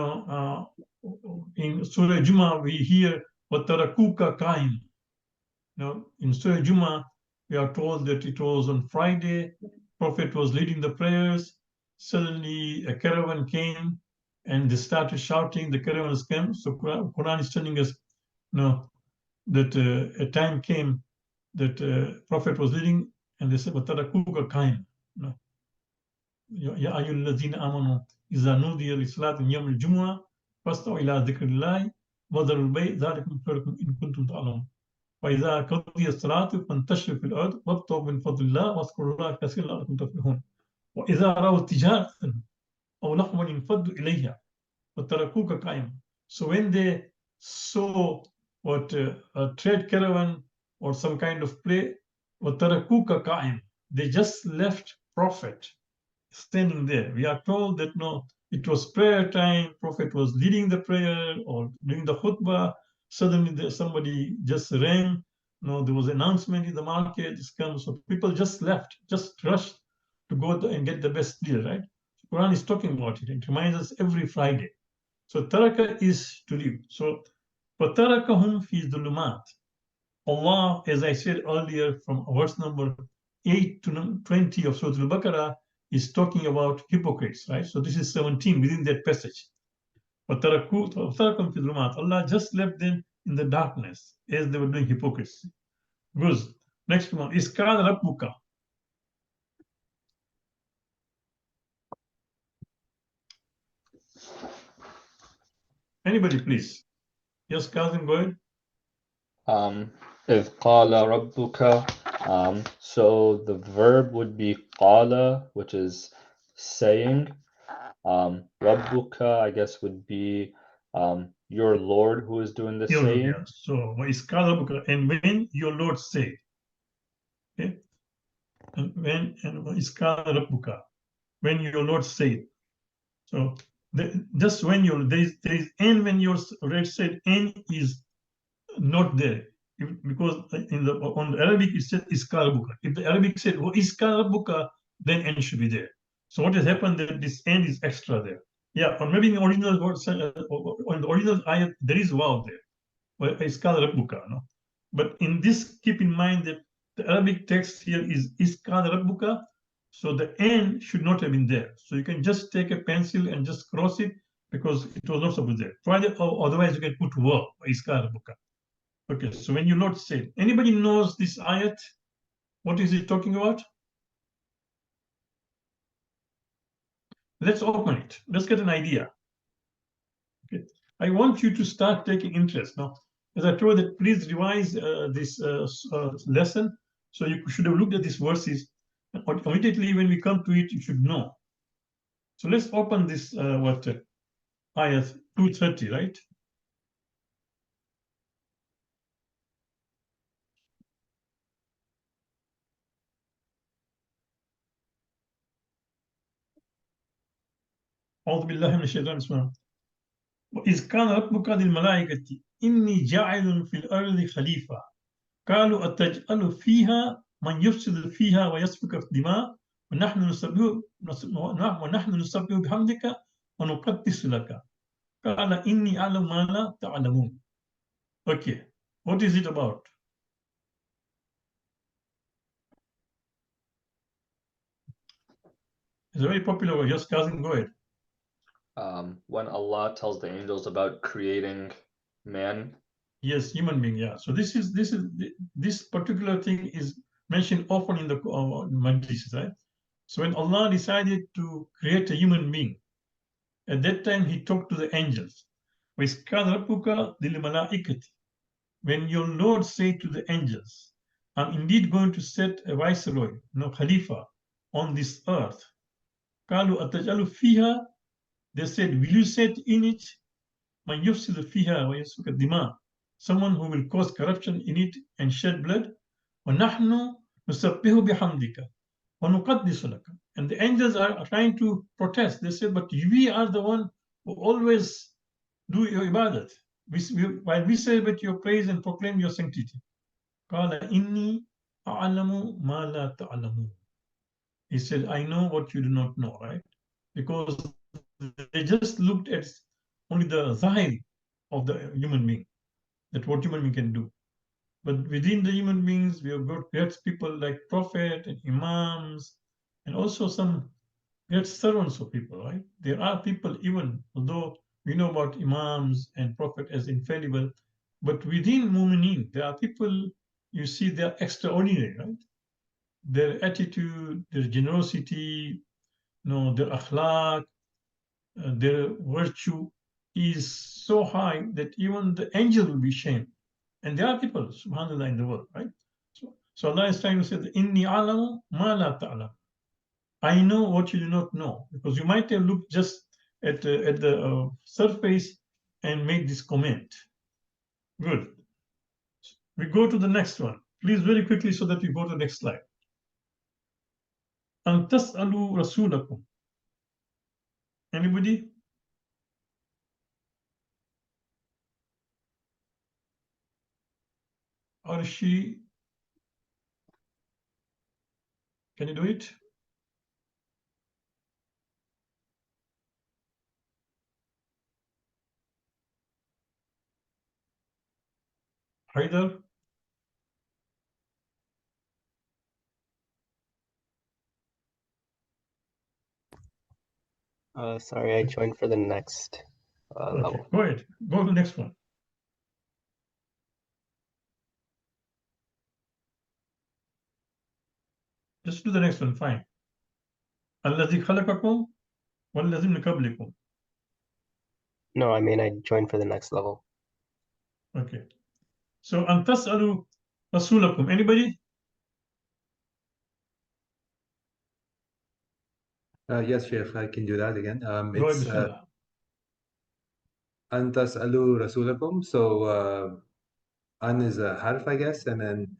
Surah Jummah, we hear وَتَرَكُوكَ قَائِمًا. In Surah Jummah, we are told that it was on Friday, Prophet was leading the prayers. Suddenly, a caravan came and they started shouting. The caravans came. So Quran is telling us, that a time came that Prophet was leading, and they said, وَتَرَكُوكَ قَائِمًا. يا أيها الذين آمنوا إذا نودي للصلاة من يوم الجمعة فاسعوا إلى ذكر الله وذروا البيع ذلكم خير لكم إن كنتم تعلمون وإذا قضي الصلاة فانتشروا في الأرض وابتغوا من فضل الله واذكروا الله كثيرا لعلكم تفلحون وإذا رأوا تجارة أو لهوا انفضوا إليها وتركوك قائما. So when they saw what a trade caravan or some kind of play, وتركوك قائما, they just left Prophet standing there. We are told that it was prayer time. Prophet was leading the prayer or doing the khutbah. Suddenly somebody just rang. There was an announcement in the market. It's come. So people just left, just rushed to go and get the best deal, right? So Quran is talking about it. It reminds us every Friday. So taraka is to leave. So فَتَرَكَهُمْ فِي ظُلُمَاتٍ. Allah, as I said earlier, from verse number 8 to 20 of Surah Al-Baqarah, is talking about hypocrites, right? So this is 17 within that passage. Allah just left them in the darkness as they were doing hypocrisy. Good. Next one. Iskal Rabbuka. Anybody, please. Yes, Kazim, go ahead. إذ قال ربك. So the verb would be qala, which is saying. Rabbuka, I guess, would be your Lord who is doing the saying. Yeah. So and when your Lord said, okay, and when your Lord said. So just when there is n when your Lord said, n is not there. Because on the Arabic it said iskarabuka. If the Arabic said iskarabuka, then n should be there. So what has happened that this n is extra there. Yeah, or maybe in the original word, on the original ayat, there is waw there. Iskarabuka, no? But in this, keep in mind that the Arabic text here is iskarabuka, so the n should not have been there. So you can just take a pencil and just cross it because it was not supposed there. Try that, otherwise you can put waw, iskarabuka. Okay, so when you Lord said, anybody knows this ayat? What is it talking about? Let's open it. Let's get an idea. Okay, I want you to start taking interest now. As I told you, please revise this lesson So you should have looked at these verses. And immediately when we come to it, you should know. So let's open this, ayah 230, right? أعوذ بالله من الشيطان بسم الله. وإذ كان ربك للملائكة إني جاعل في الأرض خليفة قالوا أتجعل فيها من يفسد فيها ويسفك الدماء ونحن نسبح بحمدك ونقدس لك قال إني أعلم ما لا تعلمون. Okay, what is it about? It's a very popular word. Just Kazim, go ahead. When Allah tells the angels about creating man. Yes, human being. Yeah. So this particular thing is mentioned often in the Majlis, right? So when Allah decided to create a human being, at that time He talked to the angels. When your Lord said to the angels, I'm indeed going to set a viceroy, no Khalifa, on this earth. They said, will you set in it someone who will cause corruption in it and shed blood? And the angels are trying to protest. They said, but we are the one who always do your ibadat. While we celebrate your praise and proclaim your sanctity. He said, I know what you do not know, right? Because they just looked at only the zahir of the human being, that what human being can do. But within the human beings, we have got great people like Prophet and Imams, and also some great servants of people, right? There are people, even although we know about Imams and Prophet as infallible, but within Mu'mineen, there are people you see they're extraordinary, right? Their attitude, their generosity, their akhlaq, their virtue is so high that even the angel will be shamed. And there are people, subhanAllah, in the world, right? So Allah is trying to say, Inni alamu ma la ta'lam. I know what you do not know. Because you might have looked just at the surface and make this comment. Good. We go to the next one. Please, very quickly, so that we go to the next slide. An tas'alu rasulakum. Anybody? Or she? Can you do it? Haidar? Sorry, I joined for the next Okay, level. go ahead. Go to the next one. Just do the next one, fine. الذي خلقكم والذي من قبلكم. No, I mean I joined for the next level. Okay. So أن تسألوا رسولكم. Anybody? Yes, Sheikh, I can do that again. Go ahead, It's Bismillah. أن تسألوا رسولكم. So an is a harf, I guess, and then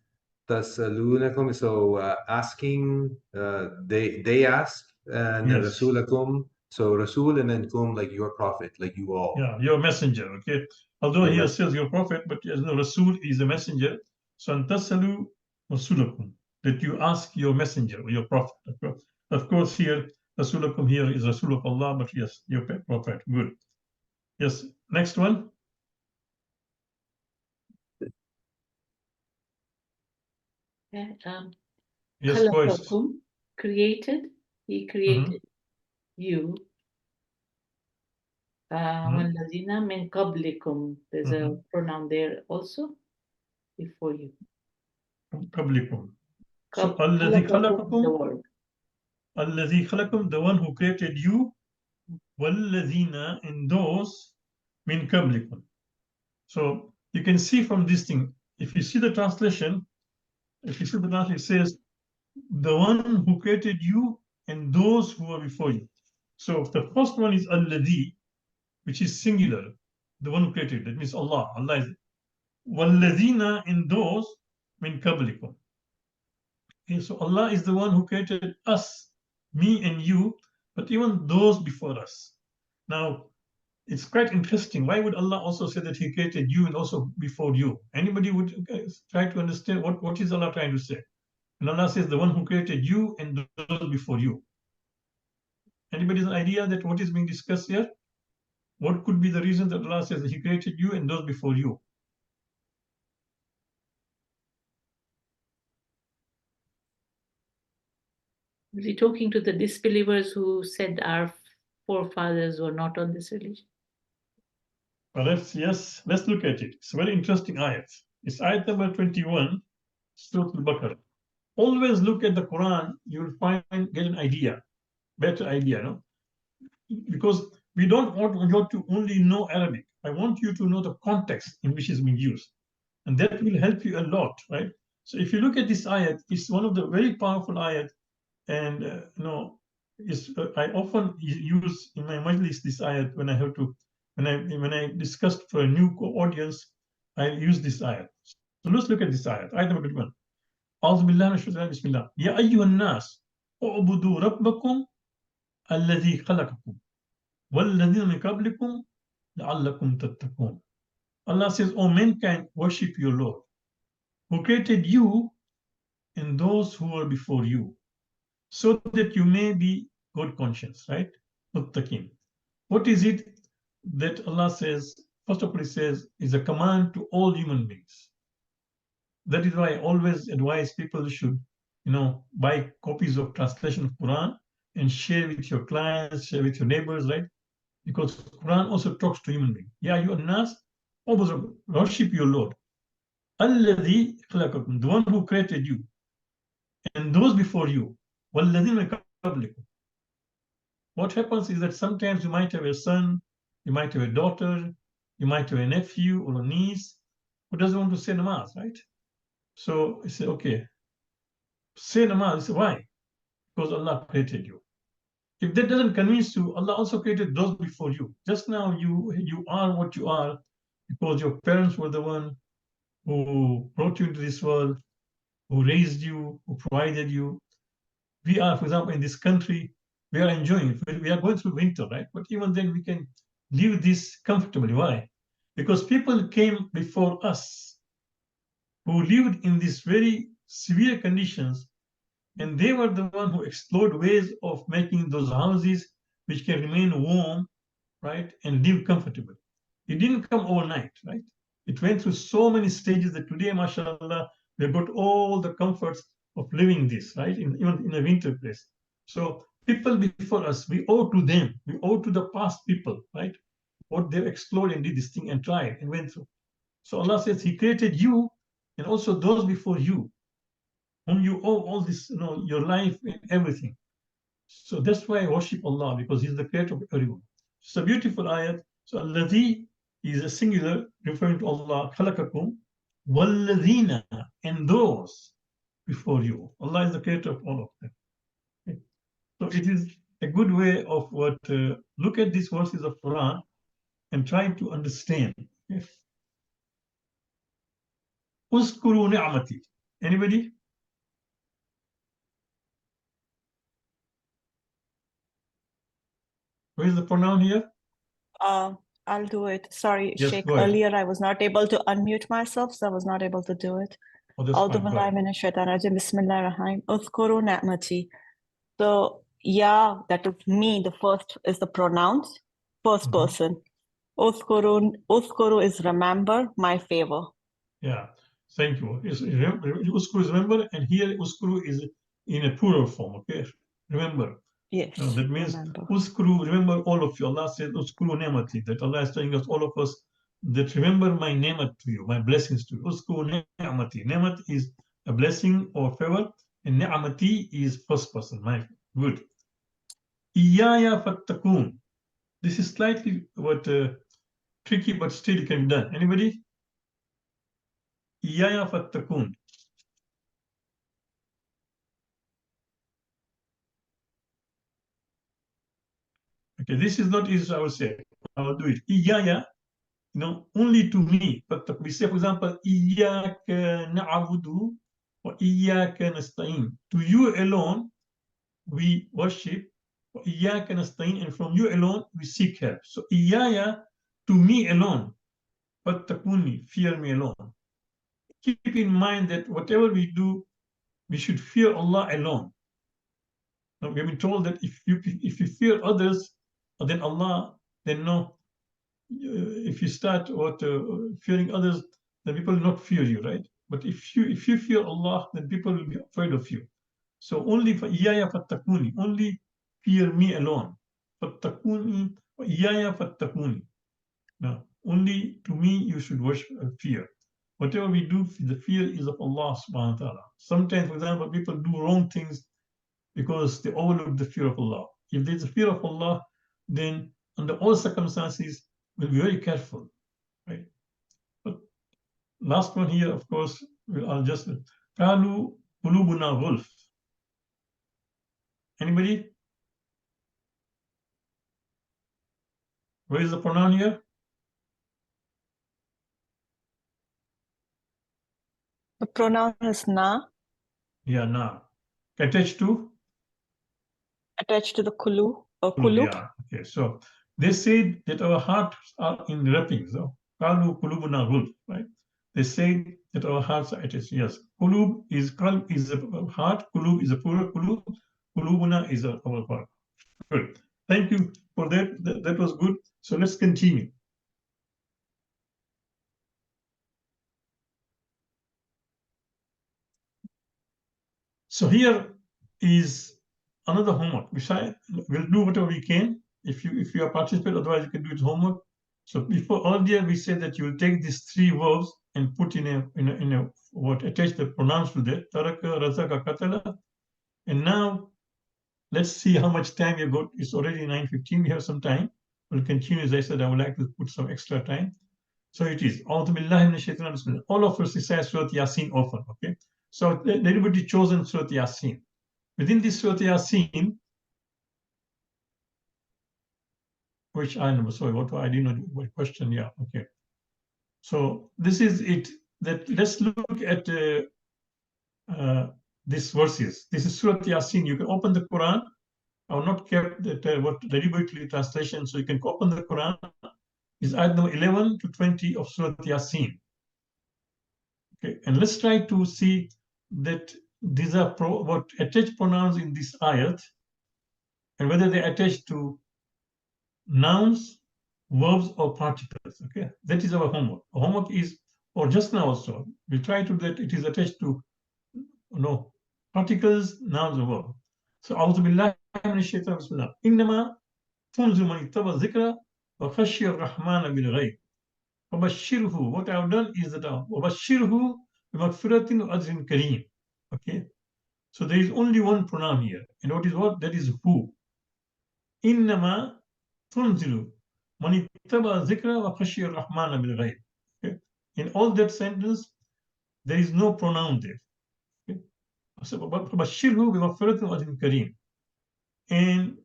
تسألونكم. So asking, they ask, and Yes. rasulakum. So rasul and then kum, like your prophet, like you all. Yeah, your messenger, okay? Although Your here mes- says your prophet, but as no Rasul is a messenger. So أن تسألوا رسولكم, that you ask your messenger or your prophet. Of course, here Rasulakum here is Rasul of Allah, but yes, your prophet. Good. Yes. Next one. Yes, voice. خلقكم, created, He created you. وَالَّذِينَ مِنْ قَبْلِكُمْ, there's a pronoun there also, before you. قبلكم. So الذي خلقكم is the خلقكم, word. الذي خلقكم, the one who created you, والذين, and those min قبلكم. So you can see from this thing, if you see the translation, if you see the last, it says, the one who created you and those who are before you. So the first one is Alladhi, which is singular, the one who created. That means Allah. Allah is Walladhina, in those min qablikum. Okay, so Allah is the one who created us, me and you, but even those before us. Now, it's quite interesting. Why would Allah also say that He created you and also before you? Anybody would try to understand what is Allah trying to say? And Allah says the one who created you and those before you. Anybody's idea that what is being discussed here? What could be the reason that Allah says that He created you and those before you? Is he talking to the disbelievers who said our forefathers were not on this religion? Well, let's look at it. It's a very interesting ayat. It's ayat number 21, Surah Al-Baqarah. Always look at the Quran, you'll get an idea, better idea, no? Because we don't want you to only know Arabic. I want you to know the context in which it's being used. And that will help you a lot, right? So if you look at this ayat, it's one of the very powerful ayat. And I often use in my majlis this ayat when I have to, when I discussed for a new audience, I use this ayat. So let's look at this ayat. Ayat number 21. أعوذ بالله من الشيطان بسم الله يا أيها الناس اعبدوا ربكم الذي خلقكم والذين من قبلكم لعلكم تتقون. Allah says, "O mankind, worship your Lord, who created you and those who are before you, so that you may be good conscience," right? Muttaqin. What is it that Allah says? First of all, He says, is a command to all human beings. That is why I always advise people should, buy copies of translation of Quran and share with your clients, share with your neighbors, right? Because Quran also talks to human beings. Yeah, you are nas, worship your Lord. Alladhi khalaqakum, the one who created you, and those before you. Walladhina min qablikum. What happens is that sometimes you might have a son, you might have a daughter, you might have a nephew or a niece who doesn't want to say namaz, right? So you say, okay, say namaz. You say, why? Because Allah created you. If that doesn't convince you, Allah also created those before you. Just now you are what you are because your parents were the one who brought you into this world, who raised you, who provided you. We are, for example, in this country, we are enjoying it. We are going through winter, right? But even then we can live this comfortably. Why? Because people came before us who lived in these very severe conditions, and they were the one who explored ways of making those houses which can remain warm, right, and live comfortably. It didn't come overnight, right? It went through so many stages that today, mashallah, we've got all the comforts of living this, right, even in a winter place. So people before us, we owe to them, we owe to the past people, right, what they've explored and did this thing and tried and went through. So Allah says He created you and also those before you, whom you owe all this, your life and everything. So that's why I worship Allah, because He's the creator of everyone. It's a beautiful ayat. So Alladhi is a singular referring to Allah, khalaqakum, walladhina, and those before you. Allah is the creator of all of them. Okay. So it is a good way of look at these verses of Quran and try to understand. Yes. Uskuru ni'mati. Anybody? Where is the pronoun here? I'll do it. Sorry, Yes, Sheikh. go ahead. Earlier I was not able to unmute myself, so I was not able to do it. Oh, that's أعوذ fine. Go بالله ahead. من الشيطان الرجيم. بسم الله الرحمن الرحيم. اذكروا نعمتي. So, yeah, that is me. The first is the pronouns, first person. Uskuru is remember my favor. Yeah, thank you. Uskuru is remember, and here uskuru is in a plural form, okay? Remember. Yes, That means remember. uskuru, remember all of you. Allah says uskuru ni'mati, that Allah is telling us, all of us, that remember my ni'mat to you, my blessings to you. Uskuru ni'mati. Ni'mat is a blessing or favor, and ni'mati is first person, my good. Iyaya fattakun. This is slightly tricky, but still it can be done. Anybody? Iyaya fattakun. Okay, this is not easy, I would say. I will do it. Iyaya, only to me. But we say, for example, Iyaka na'budu wa Iyaka nasta'in. To you alone we worship, wa Iyaka nasta'in, and from you alone we seek help. So Iyaya, to me alone, fattaquni, fear me alone. Keep in mind that whatever we do, we should fear Allah alone. Now, we have been told that if you fear others, then Allah, then no. If you start fearing others, then people will not fear you, right? But if you fear Allah, then people will be afraid of you. So only for iyaya fattakuni, only fear me alone. Fattakuni, iyaya fattakuni. Now, only to me you should worship fear. Whatever we do, the fear is of Allah subhanahu wa ta'ala. Sometimes, for example, people do wrong things because they overlook the fear of Allah. If there's a fear of Allah, then under all circumstances, we'll be very careful, right? But last one here, of course, I'll just Kalu Kulubuna Wolf. Anybody? Where is the pronoun here? The pronoun is na, Yeah, na. Attached to? attached to the kulu or kulub. Yeah, okay. So they said that our hearts are in wrappings. So Kalu Kulubuna Wolf, right? They say that our hearts are attached. Yes, kulub is a heart, kulub is a plural, kulubuna is our heart. Good. Thank you for that. That was good. So let's continue. So here is another homework. We'll do whatever we can. If you are participating, otherwise you can do it homework. So before earlier we said that you will take these three verbs and put in a attach the pronouns to that. Taraka, razaka, katala. And now let's see how much time we got. It's already 9:15. We have some time. We'll continue. As I said, I would like to put some extra time. So it is. All of us recite Surat Yasin often. Okay. So everybody chosen Surat Yasin. Within this Surat Yasin, which I know, sorry, what I didn't know what question. Yeah, okay. So this is it. That let's look at these verses. This is Surat Yasin. You can open the Quran. I have not kept that what deliberately translation, so you can open the Quran. Is ayat number 11 to 20 of Surat Yasin. Okay, and let's try to see that these are what attached pronouns in this ayat, and whether they attach to nouns, verbs, or particles. Okay, that is our homework. Our homework is, or just now also, we try to that it is attached to particles, nouns, or verbs. So, أعوذ بالله من الشيطان بسم الله. إنما تنزل من اتبع الذكر وخشي الرحمن بالغيب. وبشره. What I have done is that وبشره بمغفرة وأجر كريم. Okay, so there is only one pronoun here, and what is what? That is who. إنما تنزل من اتبع الذكر وخشي الرحمن بالغيب. Okay, in all that sentence, there is no pronoun there. Okay, so وبشره بمغفرة وأجر كريم, and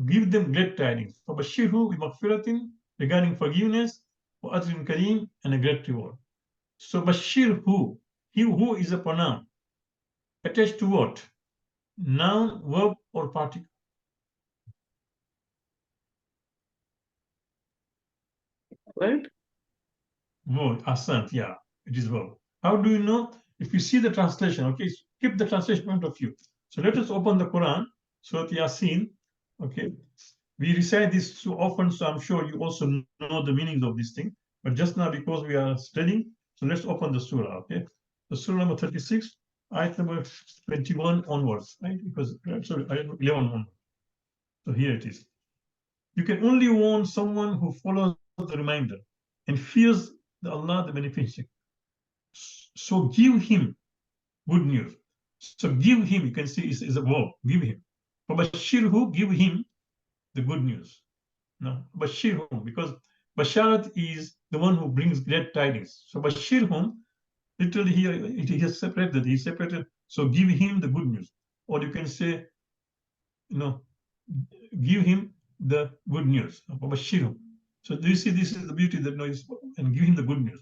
give them great tidings. فبشره بمغفرة, regarding forgiveness, وأجر كريم, and a great reward. So Bashir who? He who is a pronoun. Attached to what? Noun, verb, or particle? Verb. Verb, assent, yeah, it is verb. How do you know? If you see the translation, okay, keep the translation point of view. So let us open the Quran, Surat Yasin, okay. We recite this so often, so I'm sure you also know the meanings of this thing. But just now, because we are studying, so let's open the surah, okay? The surah number 36, ayat number 21 onwards, right? Because, sorry, ayat 11 onwards. So here it is. You can only warn someone who follows the reminder and fears Allah the beneficent. So give him good news. So give him, you can see is a verb, give him. Bashirhu, give him the good news. No, Bashirhum, because Basharat is the one who brings great tidings. So Bashirhum, literally here, he has separated, he separated, so give him the good news. Or you can say, give him the good news. So do you see, this is the beauty that knows and give him the good news.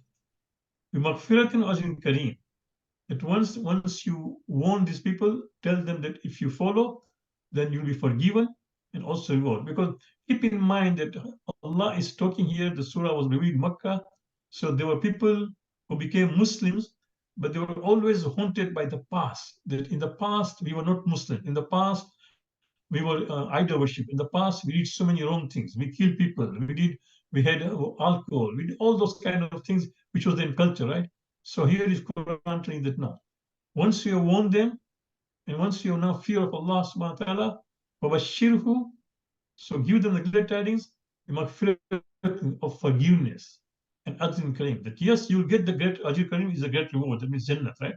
That once you warn these people, tell them that if you follow, then you'll be forgiven and also reward. Because keep in mind that Allah is talking here, the surah was revealed in Makkah, so there were people who became Muslims, but they were always haunted by the past. That in the past we were not Muslim. In the past we were idol worship. In the past we did so many wrong things. We killed people. We had alcohol. We did all those kind of things which was in culture, right? So here is Quran telling that now. Once you have warned them, and once you have now fear of Allah subhanahu wa ta'ala, وَبَشِّرْهُ, so give them the glad tidings of forgiveness and Ajr Kareem. That yes, you'll get the great Ajr Kareem, is a great reward. That means Jannat, right?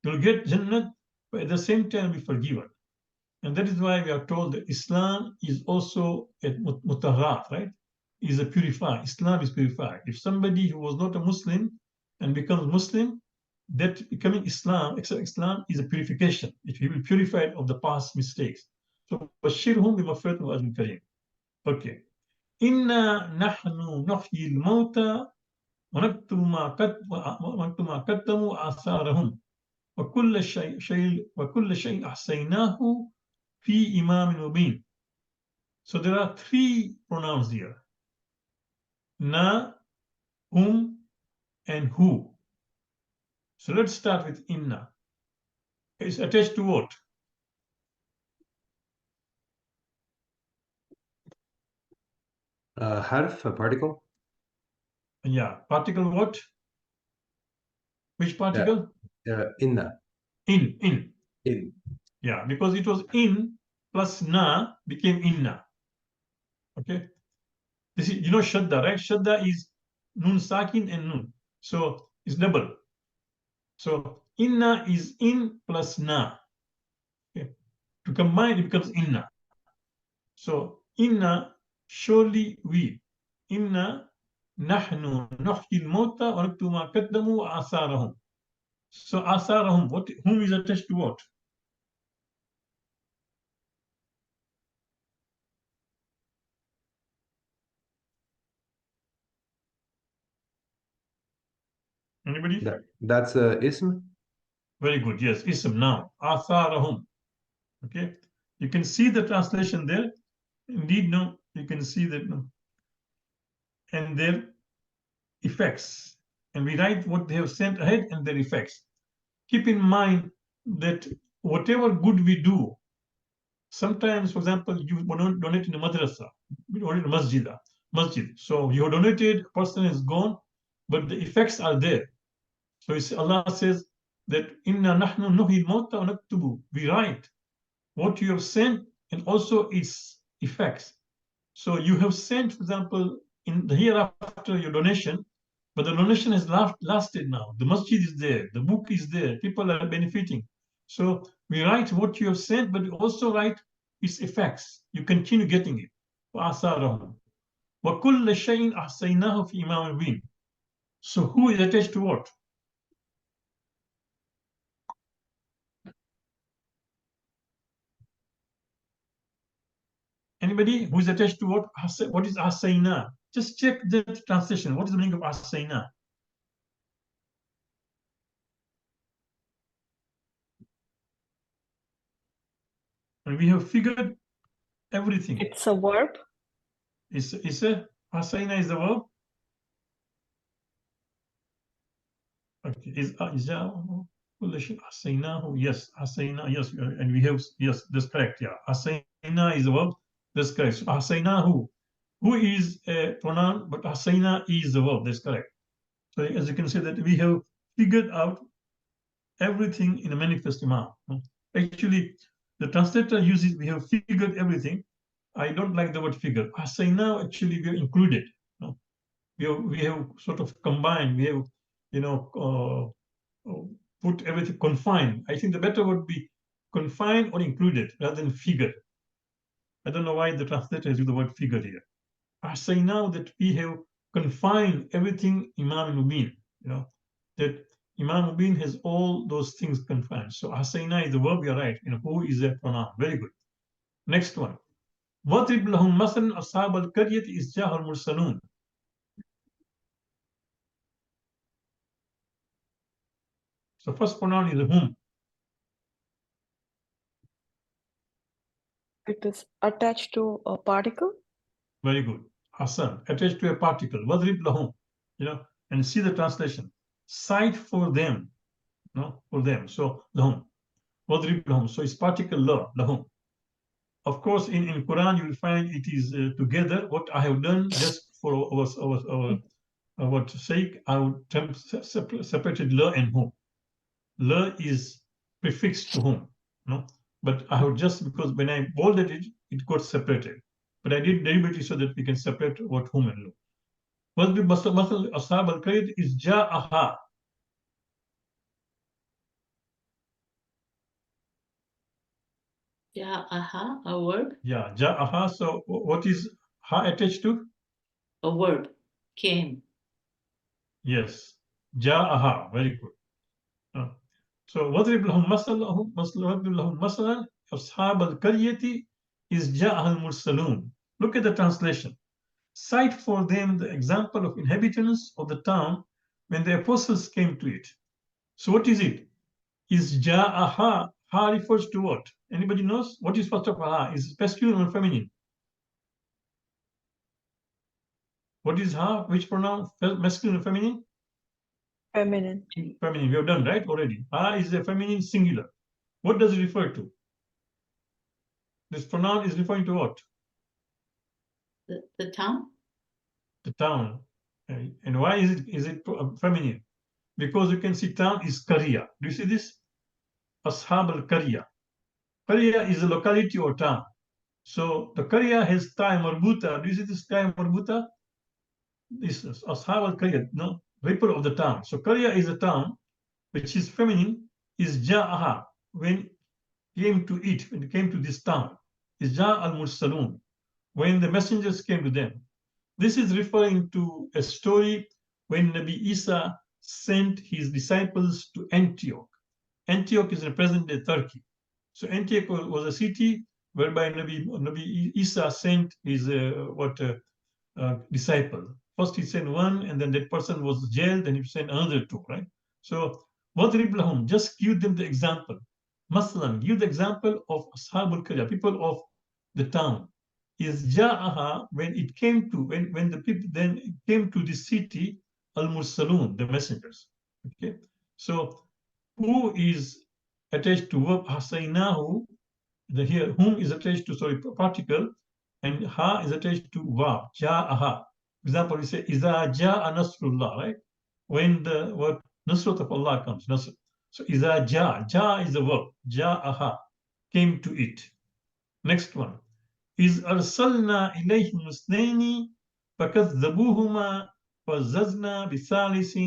You'll get Jannat, but at the same time be forgiven. And that is why we are told that Islam is also a mutaharrat, right? Is a purifier. Islam is purified. If somebody who was not a Muslim and becomes Muslim, that becoming Islam, except Islam, is a purification. It will be purified of the past mistakes. So, Bashirhum bimafrat wa ajrin kareem. Okay. Inna nahnu nuhyi al-mauta wa naktubu ma qaddamu atharahum wa kulla shay'in ahsaynahu fi imamin mubin. So there are three pronouns here. Na, whom, and who. So let's start with inna. It's attached to what? Harf, a particle. Yeah, particle what? Which particle? Inna. In. In. Yeah, because it was in plus na became inna. Okay. This is, you know, shadda, right? Shadda is nun sakin and nun. So it's double. So inna is in plus na. Okay. To combine, it becomes inna. So inna, surely we. Inna nahnu nuhyi al-mauta wa naktubu ma qaddamu wa atharahum. So atharahum, what, whom is attached to what? Anybody? That's a ism. Very good. Yes, ism now. Atharahum. Okay. You can see the translation there. Indeed, no, you can see that no. And their effects. And we write what they have sent ahead and their effects. Keep in mind that whatever good we do, sometimes, for example, you donate in a madrasa, we donate in a masjid. So you have donated, a person is gone, but the effects are there. So Allah says that inna nahnu nuhyi al-mauta wa naktubu. We write what you have sent and also its effects. So you have sent, for example, in the hereafter your donation, but the donation has lasted now. The masjid is there, the book is there, people are benefiting. So we write what you have sent, but we also write its effects. You continue getting it. وَآثَارَهُمْ وَكُلَّ شَيْءٍ أَحْصَيْنَاهُ فِي إِمَامٍ مُبِينٍ. So who is attached to what? Anybody who is attached to what? What is Asayna? Just check the translation. What is the meaning of Asayna? And we have figured everything. It's a verb. Is a Asayna is the verb? Okay. Is Asayna? Yes, Asayna. Yes, and we have, yes, that's correct. Yeah, Asayna is the verb. That's correct. So Asayna who is a pronoun, but Asayna is the verb. That's correct. So as you can see that we have figured out everything in a manifest amount. Actually, the translator uses we have figured everything. I don't like the word figure. Asayna, actually, we have included. We have sort of combined. We have, put everything confined. I think the better would be confined or included rather than figure. I don't know why the translator has used the word figure here. Asayna, that we have confined everything Imam Mubin, that Imam Mubin has all those things confined. So Asayna is the verb, you're right. Who is a pronoun? Very good. Next one. وَاضْرِبْ لَهُمْ مَثَلًا أَصْحَابَ الْقَرْيَةِ إِذْ جَاءَهَا الْمُرْسَلُونَ. So first pronoun is whom. It is attached to a particle. Very good. Hassan, attached to a particle. وَاضْرِبْ لَهُمْ. And see the translation. Cite for them. For them. So lahum. وَاضْرِبْ لَهُمْ. So it's particle la, lahum. Of course, in Quran, you will find it is together. What I have done just for our sake, I would separated la and whom. La is prefixed to whom. But I have just, because when I bolded it, it got separated. But I did deliberately so that we can separate what whom and la. وَاضْرِبْ مَثَلَ أَصْحَابَ الْقَرْيَةِ إِذْ جَاءَهَا. Ja'aha, a word? Yeah, ja'aha. So what is ha attached to? A word. Came. Yes. Ja'aha. Very good. So وَاضْرِبْ لَهُمْ مَثَلًا أَصْحَابَ الْقَرْيَةِ إِذْ جَاءَهَا الْمُرْسَلُونَ. Look at the translation. Cite for them the example of inhabitants of the town when the apostles came to it. So what is it? Is ja'aha. Ha refers to what? Anybody knows? What is first of ha? Is it masculine or feminine? What is ha? Which pronoun? Masculine or feminine? Feminine. Feminine. We have done, right, already. Ha is a feminine singular. What does it refer to? This pronoun is referring to what? The town? The town. And why is it feminine? Because you can see town is Qarya. Do you see this? Ashab al-Qarya. Qarya is a locality or town. So the Qarya has ta marbuta. Do you see this ta marbuta? This is Ashab al-Qarya, no? People of the town. So Qarya is a town, which is feminine, is ja'aha, when came to it, when it came to this town. Is ja al-mursalun, when the messengers came to them. This is referring to a story when Nabi Isa sent his disciples to Antioch. Antioch is in present-day Turkey. So Antioch was a city whereby Nabi Isa sent his disciple. First he sent one, and then that person was jailed, then he sent another two, right? So وَاضْرِبْ لَهُمْ, just give them the example. Maslan, give the example of Ashabul Qarya, people of the town. Is ja'aha, when it came to, when the people then came to the city, al-mursalun, the messengers. Okay, so who is attached to verb hasainahu? Here whom is attached to particle, and ha is attached to verb ja'aha. For example, we say iza ja'a nasrullah, right? When the word nasrat of Allah comes, nasr. So iza ja is the verb, ja'aha, came to it. Next one. إذ أرسلنا إليهم اثنين فكذبوهما فززنا بثالث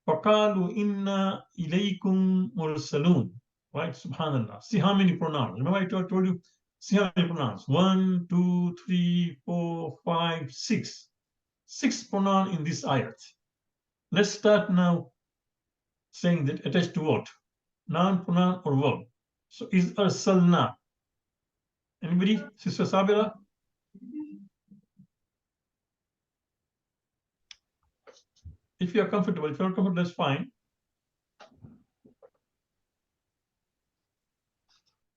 فقالوا إنا إليكم مرسلون. Right? Subhanallah. See how many pronouns. Remember I told you, see how many pronouns. 1, 2, 3, 4, 5, 6. 6 pronouns in this ayat. Let's start now saying that attached to what? Noun, pronoun, or verb. So is arsalna. Anybody? Sister Sabira? If you are comfortable, if you're not comfortable, that's fine.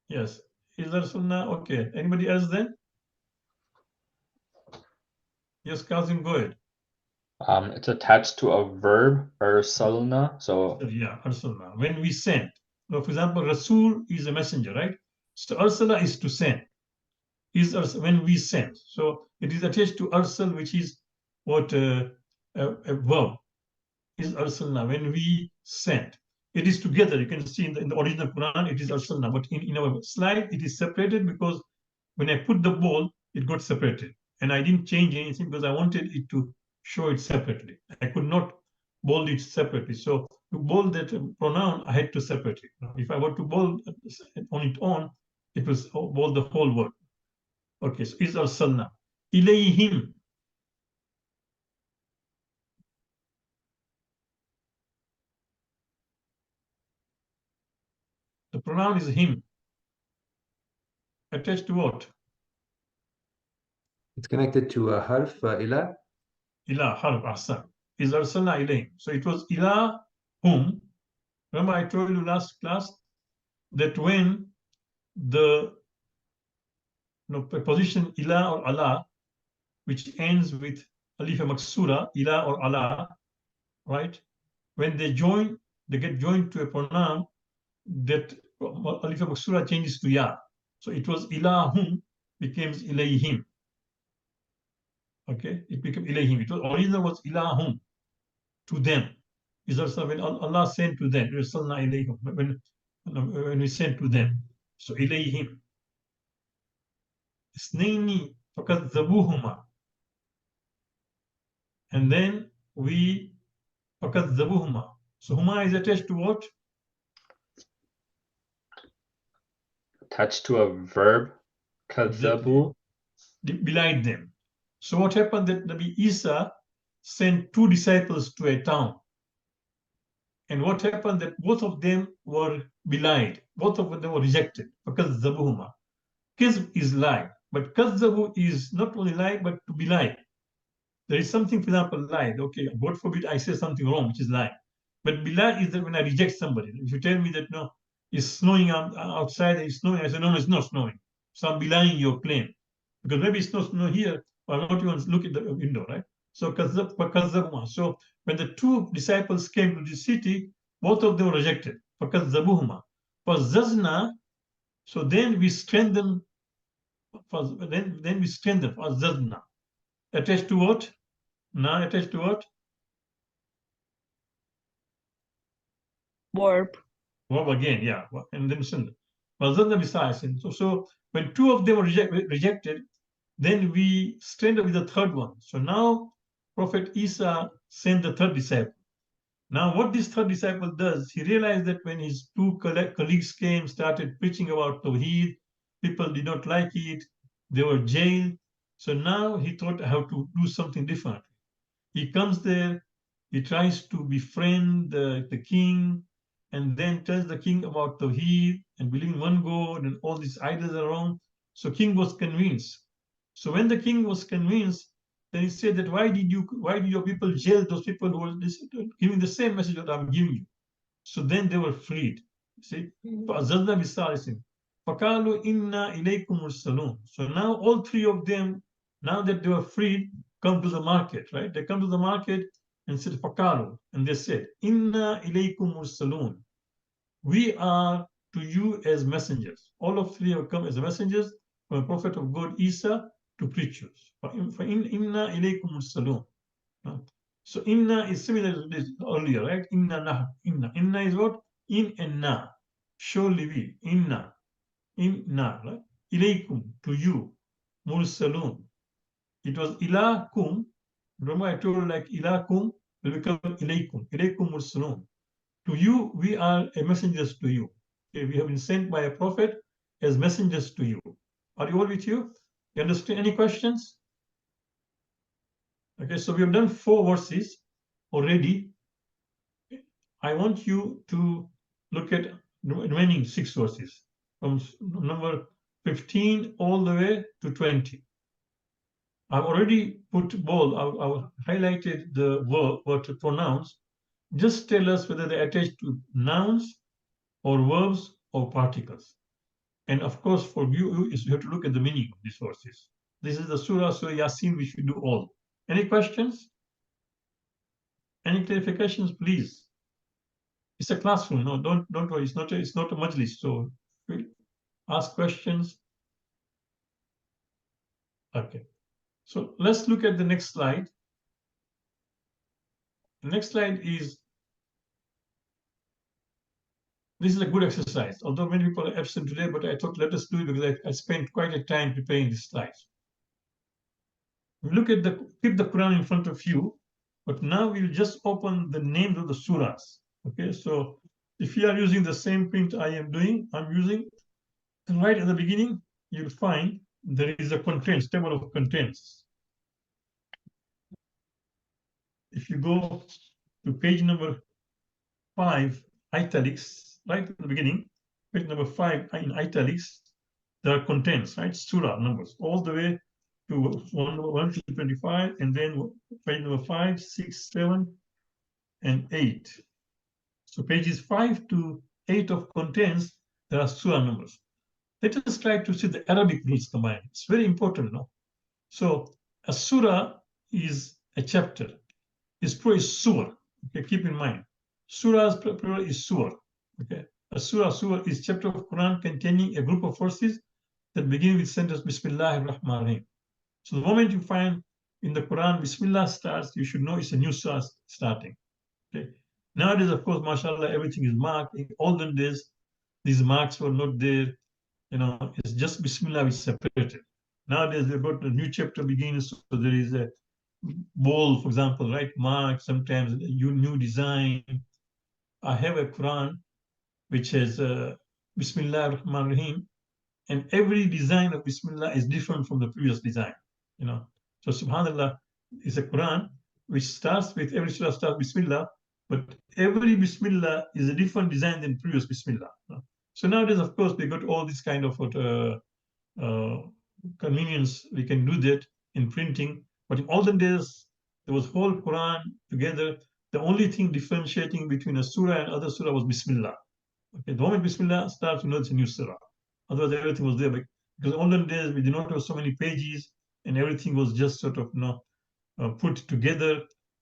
Yes. Is there sunnah? Okay. Anybody else then? Yes, Kazim, go ahead. It's attached to a verb, arsalna. So yeah, arsalna. When we send. So for example, Rasul is a messenger, right? So arsala is to send. Is when we send. So it is attached to arsal, which is what a verb. Is arsalna, when we send. It is together. You can see in the original Quran, it is arsalna. But in our slide, it is separated because when I put the ball, it got separated. And I didn't change anything because I wanted it to show it separately. I could not bold it separately. So to bold that pronoun, I had to separate it. If I were to bold on its own, it was bold the whole word. Okay, so is arsalna. Ilayhim. The pronoun is him. Attached to what? It's connected to a harf, ila. Ila, harf, ahsan. Is arsalna ilayhim. So it was ila whom. Remember I told you last class that when the preposition ila or ala, which ends with alif maksura, ila or ala, right? When they join, they get joined to a pronoun that alif maksura changes to ya. So it was ilahum becomes ilayhim. Okay, it became ilayhim. It was original was ilahum, to them. Is also when Allah sent to them, when we sent to them. So ilayhim. Isnaini fakadzabuhuma. And then we fakadzabuhuma. So huma is attached to what? Attached to a verb. Kadzabu. Belied them. So what happened that Nabi Isa sent two disciples to a town. And what happened that both of them were belied. Both of them were rejected. Fakadzabuhuma. Kizb is lie. But kazzabu is not only lie, but to be lie. There is something, for example, lie. Okay, God forbid I say something wrong, which is lie. But belie is that when I reject somebody. If you tell me that, no, it's snowing outside, it's snowing, I say, no, it's not snowing. So I'm belying your claim. Because maybe it's not snow here, or I'm not even look at the window, right? So kazzabuma. So when the two disciples came to the city, both of them were rejected. Fakazzabuhuma. Fazazna, so then we strengthen, then we strengthen, fazazna. Attached to what? Na attached to what? Verb. Verb again, yeah. And then send. So when two of them were rejected, then we strengthened with the third one. So now Prophet Isa sent the third disciple. Now what this third disciple does, he realized that when his two colleagues came, started preaching about Tawheed, people did not like it, they were jailed. So now he thought, I have to do something different. He comes there, he tries to befriend the king, and then tells the king about Tawheed and believing one God and all these idols are wrong. So king was convinced. So when the king was convinced, then he said that why did your people jail those people who were giving the same message that I'm giving you? So then they were freed. See? فَقَالُوا إِنَّا إِلَيْكُمْ مُرْسَلُونَ. So now all three of them, now that they were freed, come to the market, right? They come to the market and said, فَقَالُوا, and they said, إِنَّا إِلَيْكُمْ مُرْسَلُونَ. We are to you as messengers. All of three have come as messengers from the Prophet of God, Isa, to preachers. فَإِنَّا إِلَيْكُمْ مُرْسَلُونَ. So inna is similar to this earlier, right? Inna nah. Inna is what? In and na. Surely we. Inna. Right? Ilaykum, to you. Mursalun. It was ilakum. Remember I told you like ilakum will become ilaykum. Ilaykum mursalun. To you, we are a messengers to you. Okay, we have been sent by a prophet as messengers to you. Are you all with you? You understand? Any questions? Okay, so we have done 4 verses already. I want you to look at the remaining 6 verses from number 15 all the way to 20. I've already put bold, I've highlighted the word to pronouns. Just tell us whether they attach to nouns or verbs or particles. And of course, for you, you have to look at the meaning of these verses. This is the Surah Yasin, which we do all. Any questions? Any clarifications, please? It's a classroom. No, don't worry. It's not a majlis. So ask questions. Okay. So let's look at the next slide. The next slide is, this is a good exercise. Although many people are absent today, but I thought let us do it because I spent quite a time preparing this slide. Look at keep the Quran in front of you, but now we'll just open the names of the surahs. Okay, so if you are using the same print I'm using, right at the beginning, you'll find there is a contents, table of contents. If you go to page number 5, italics, right at the beginning, page number 5 in italics, there are contents, right? Surah numbers, all the way to 1 to 25, and then page number 5, 6, 7, and 8. So pages 5 to 8 of contents, there are surah numbers. Let us try to see the Arabic rules combined. It's very important, no? So a surah is a chapter. Its plural is surah. Okay, keep in mind. Surah's plural is surah. Okay, a surah is chapter of Quran containing a group of verses that begin with sentence Bismillah ar-Rahman ar-Rahim. So the moment you find in the Quran Bismillah starts, you should know it's a new surah starting. Okay. Nowadays, of course, mashallah, everything is marked. In olden days, these marks were not there. You know, it's just Bismillah is separated. Nowadays, we've got a new chapter begins, so there is a bold, for example, right? Mark, sometimes a new design. I have a Quran which has Bismillah ar-Rahman ar-Rahim, and every design of Bismillah is different from the previous design. You know, so Subhanallah is a Quran which starts with every surah starts Bismillah, but every Bismillah is a different design than previous Bismillah. So nowadays, of course, we got all this kind of convenience. We can do that in printing, but in olden days, there was whole Quran together. The only thing differentiating between a surah and other surah was Bismillah. Okay, the moment Bismillah starts, you know it's a new surah. Otherwise, everything was there. But because in olden days, we did not have so many pages, and everything was just sort of, put together,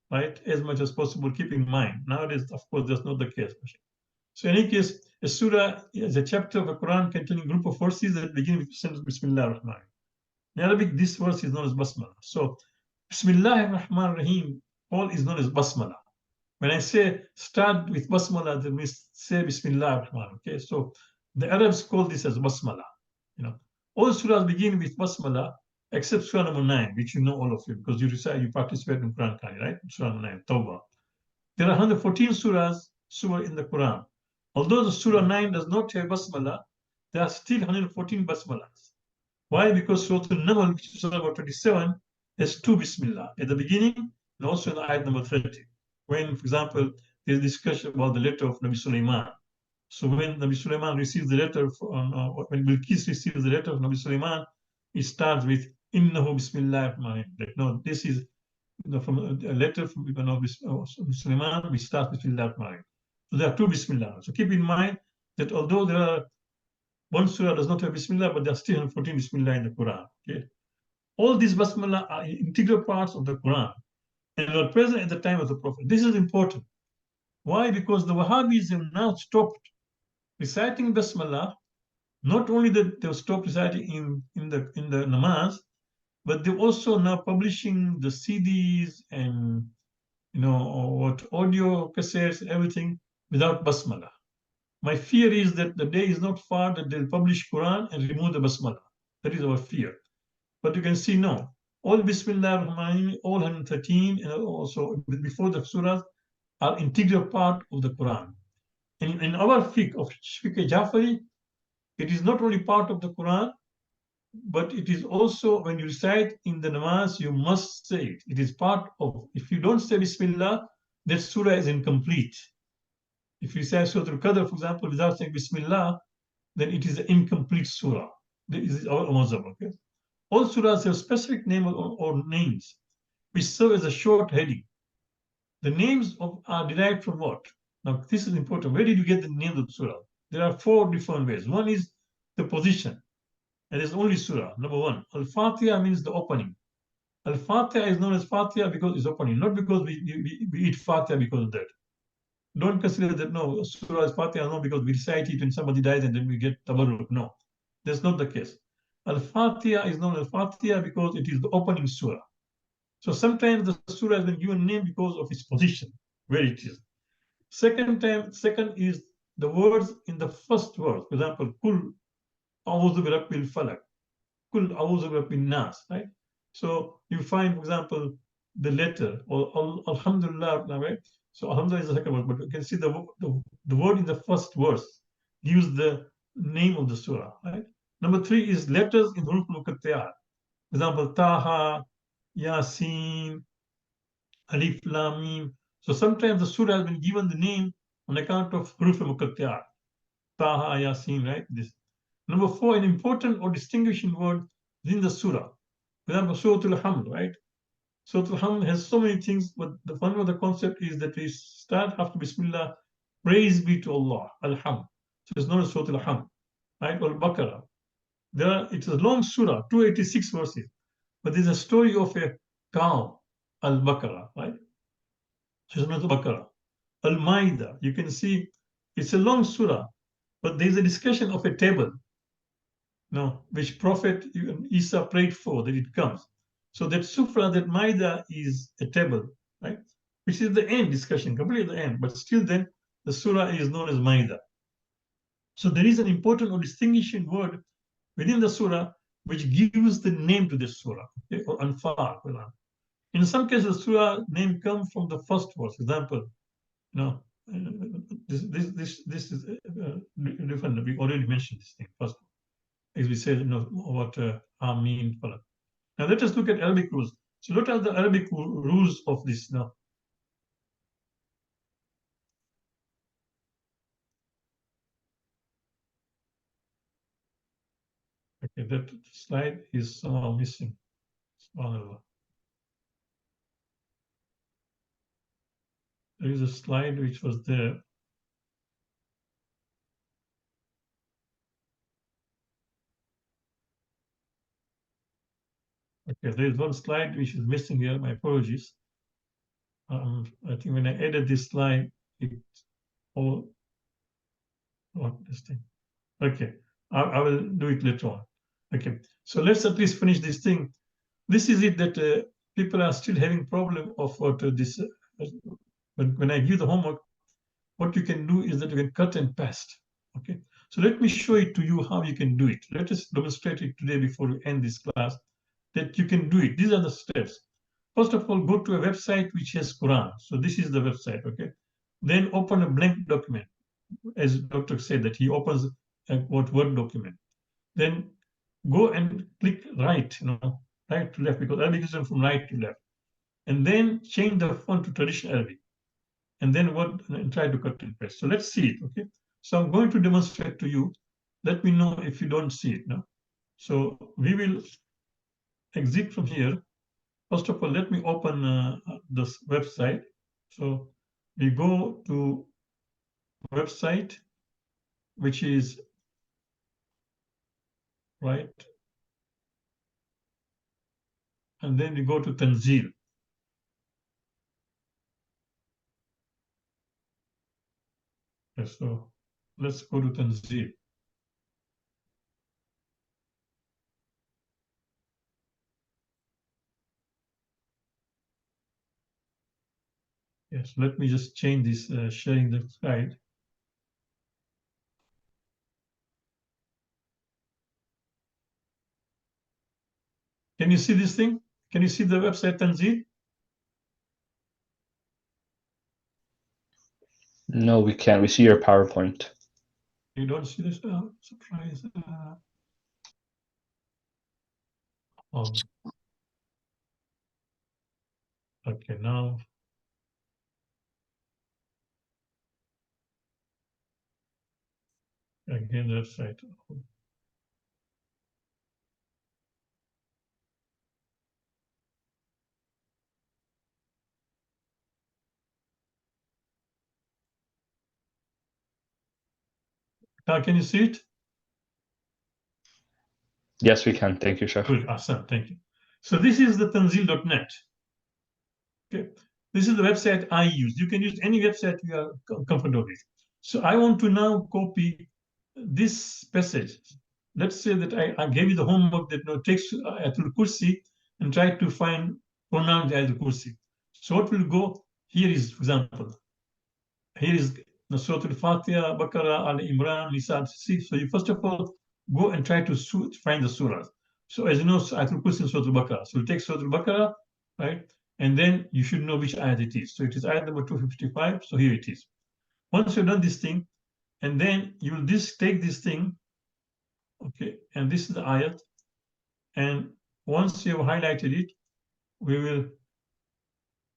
right, as much as possible. Keep in mind, nowadays, of course, that's not the case. So in any case, a surah is a chapter of the Quran containing a group of verses that begin with the sentence Bismillah ar-Rahman. In Arabic, this verse is known as Basmala. So Bismillah ar-Rahman ar-Rahim, all is known as Basmala. When I say start with Basmala, that means say Bismillah ar-Rahman. Okay, so the Arabs call this as Basmala. You know, all surahs begin with Basmala except surah number 9, which you know all of you because you recite, you participate in Quran Kani, right? Surah number 9, Tawbah. There are 114 surah in the Quran. Although the surah 9 does not have Basmala, there are still 114 Basmalas. Why? Because Surah Al-Naml, which is surah number 27, has 2 Bismillah at the beginning and also in the ayat number 30. When, for example, there's discussion about the letter of Nabi Sulaiman. So when Nabi Sulaiman receives the letter, when Bilqis receives the letter of Nabi Sulaiman, it starts with Innahu Bismillah ar-Rahman. Like, no, this is from a letter from Sulaiman, we start with Bismillah ar-Rahman. So there are 2 Bismillah. So keep in mind that although there are one surah does not have Bismillah, but there are still 114 Bismillah in the Quran. Okay? All these Basmala are integral parts of the Quran and were present at the time of the Prophet. This is important. Why? Because the Wahhabis have now stopped reciting Basmala. Not only that they've stopped reciting in the namaz, but they're also now publishing the CDs and what audio cassettes and everything without Basmala. My fear is that the day is not far that they'll publish Quran and remove the Basmala. That is our fear. But you can see no. All Bismillah ar-Rahman, all 113, and also before the surahs are integral part of the Quran. And in our fiqh of Fiqh Jafari, it is not only part of the Quran, but it is also when you recite in the namaz, you must say it. It is part of, if you don't say Bismillah, that surah is incomplete. If you say Surah Al-Qadr, for example, without saying Bismillah, then it is an incomplete surah. This is our mazhab, okay? All surahs have specific name or names, which serve as a short heading. The names are derived from what? Now, this is important. Where did you get the name of the surah? There are 4 different ways. One is the position. And there's only surah. Number 1, Al-Fatiha means the opening. Al-Fatiha is known as Fatiha because it's opening, not because we eat Fatiha because of that. Don't consider that, no, surah is Fatiha, no, because we recite it when somebody dies and then we get tabarruk. No, that's not the case. Al-Fatiha is known as Fatiha because it is the opening surah. So sometimes the surah has been given name because of its position, where it is. Second is the words in the first word. For example, Kul a'udhu bi rabbil falak. Kul a'udhu bi rabbin nas, right? So you find, for example, the letter or Alhamdulillah, right? So Alhamdulillah is the second word, but you can see the word in the first verse gives the name of the surah, right? Number 3 is letters in Huruf Muqatta'at. For example, Taha, Yasin, Alif Lam Mim. So sometimes the surah has been given the name on account of Huruf Muqatta'at. Taha, Yasin, right? This. Number 4, an important or distinguishing word within the surah. For example, Surah Al-Hamd, right? Surah Al-Hamd has so many things, but the one of the concept is that we start after Bismillah, praise be to Allah, Al-Hamd. So it's known as Surah Al-Hamd, right? Or Baqarah. It's a long surah, 286 verses, but there's a story of a cow, Al-Baqarah, right? So it's not Baqarah. Al-Ma'idah, you can see it's a long surah, but there's a discussion of a table, which Prophet Isa prayed for, that it comes. So that surah, that Ma'idah is a table, right? Which is the end discussion, completely the end, but still then the surah is known as Ma'idah. So there is an important or distinguishing word within the surah which gives the name to the surah, okay? Or Anfal. In some cases, the surah name comes from the first verse. For example, this is different. We already mentioned this thing first, as we said, what Amin. Now let us look at Arabic rules. So what are the Arabic rules of this now? Okay, that slide is somehow missing. There is a slide which was there. Okay, there is one slide which is missing here. My apologies. I think when I added this slide, it all this thing. Okay, I will do it later on. Okay, so let's at least finish this thing. This is it that people are still having problem of what this. When I give the homework, what you can do is that you can cut and paste. Okay, so let me show it to you how you can do it. Let us demonstrate it today before we end this class, that you can do it. These are the steps. First of all, go to a website which has Quran. So this is the website, okay? Then open a blank document. As Dr. said, that he opens a Word document. Then go and click right, right to left, because Arabic is from right to left. And then change the font to traditional Arabic. And then and try to cut and paste. So let's see it, okay? So I'm going to demonstrate to you. Let me know if you don't see it now. So we will exit from here. First of all, let me open this website. So we go to website, which is right, and then we go to Tanzil. Okay, so let's go to Tanzil. Yes, let me just change this sharing the slide. Can you see this thing? Can you see the website Tanzil? No, we can't. We see your PowerPoint. You don't see this? Surprise. Okay, now. Again, the website. Can you see it? Yes, we can. Thank you, Sheikh. Good, awesome, thank you. So this is the tanzil.net. Okay, this is the website I use. You can use any website you are comfortable with. So I want to now copy this passage. Let's say that I gave you the homework that takes Ayatul Kursi and try to pronounce Ayatul Kursi. So what will go here is, for example, here is Surah Al-Fatiha, Baqarah, Al-Imran, Nisa. So you first of all go and try to find the surahs. So as you know, Ayatul Kursi is Surah Al-Baqarah. So you take Surah Al-Baqarah, right? And then you should know which ayat it is. So it is ayat number 255. So here it is. Once you've done this thing, and then you will take this thing, okay, and this is the ayat. And once you have highlighted it, we will,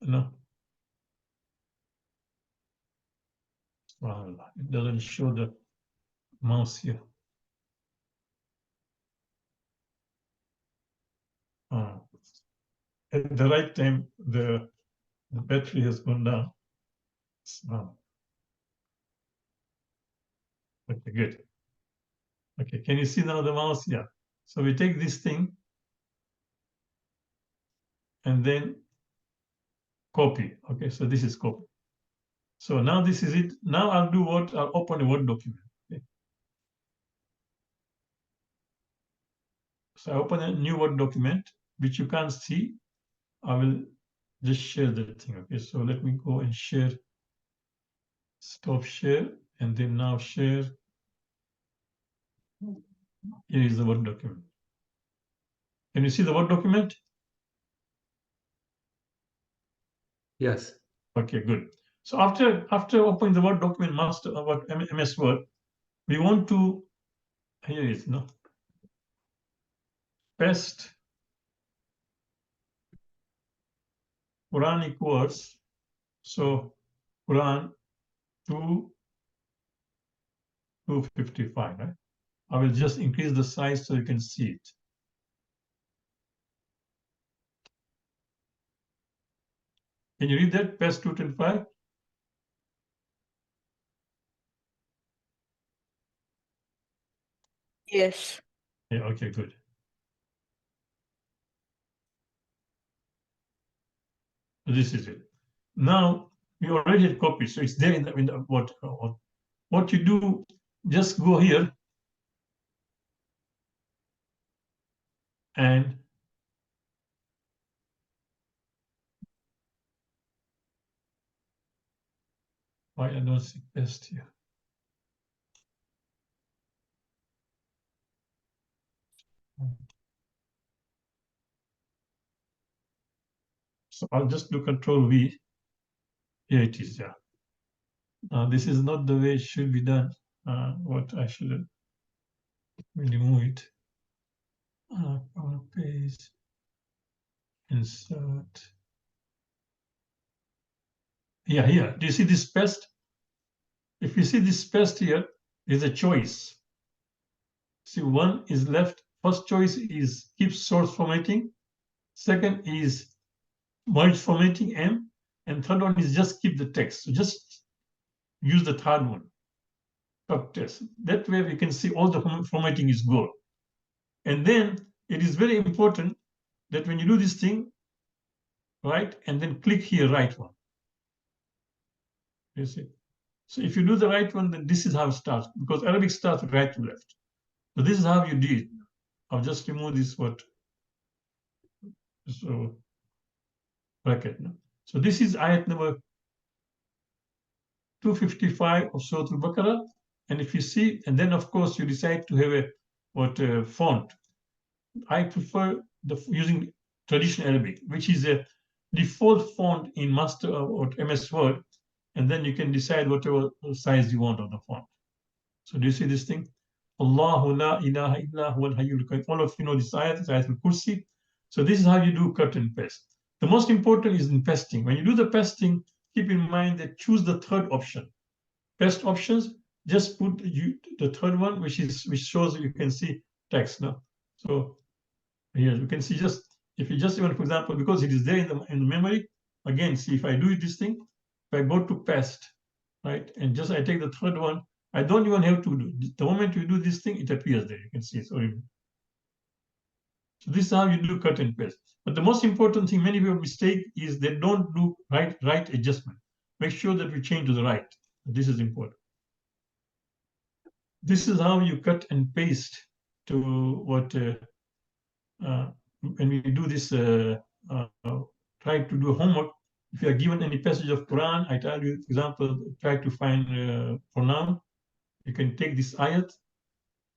it doesn't show the mouse here. at the right time, the battery has gone down. Okay, good. Okay, can you see now the mouse? Yeah. So we take this thing and then copy. Okay, so this is copy. So now this is it. Now I'll do what? I'll open a Word document. Okay. So I open a new Word document, which you can't see. I will just share the thing. Okay, so let me go and share. Stop share, and then now share. Here is the Word document. Can you see the Word document? Yes. Okay, good. So after opening the Word document, master about MS Word, we want to, here it is, no? Paste Quranic words. So Quran 255, right? I will just increase the size so you can see it. Can you read that? Paste 225? Yes. Yeah, okay, good. So this is it. Now we already had copied, so it's there in the what you do, just go here and why I don't see paste here. So I'll just do Control V. Here it is, yeah. This is not the way it should be done. What I should remove it. Cover page, insert. Yeah, here. Do you see this paste? If you see this paste here, there's a choice. See, one is left. First choice is keep source formatting. Second is merge formatting M. And third one is just keep the text. So just use the third one. Test. That way we can see all the formatting is good. And then it is very important that when you do this thing, right, and then click here, right one. You see? So if you do the right one, then this is how it starts, because Arabic starts right to left. So this is how you do it. I'll just remove this so bracket. No? So this is ayat number 255 of Surah Al-Baqarah. And if you see, and then of course you decide to have a font. I prefer using traditional Arabic, which is a default font in Master or MS Word, and then you can decide whatever size you want of the font. So do you see this thing? Allahu la ilaha illa huwal hayyul qayyum. All of you know this ayat, ayat al-Kursi. So this is how you do cut and paste. The most important is in pasting. When you do the pasting, keep in mind that choose the third option. Paste options, just put the third one, which shows you can see text now. So here you can see just if you just even, for example, because it is there in the memory, again, see if I do this thing, if I go to paste, right, and just I take the third one, I don't even have to do the moment you do this thing, it appears there. You can see it. So this is how you do cut and paste. But the most important thing, many people mistake is they don't do right adjustment. Make sure that we change to the right. This is important. This is how you cut and paste to what when we do this, try to do homework. If you are given any passage of Quran, I tell you, for example, try to find pronoun. You can take this ayat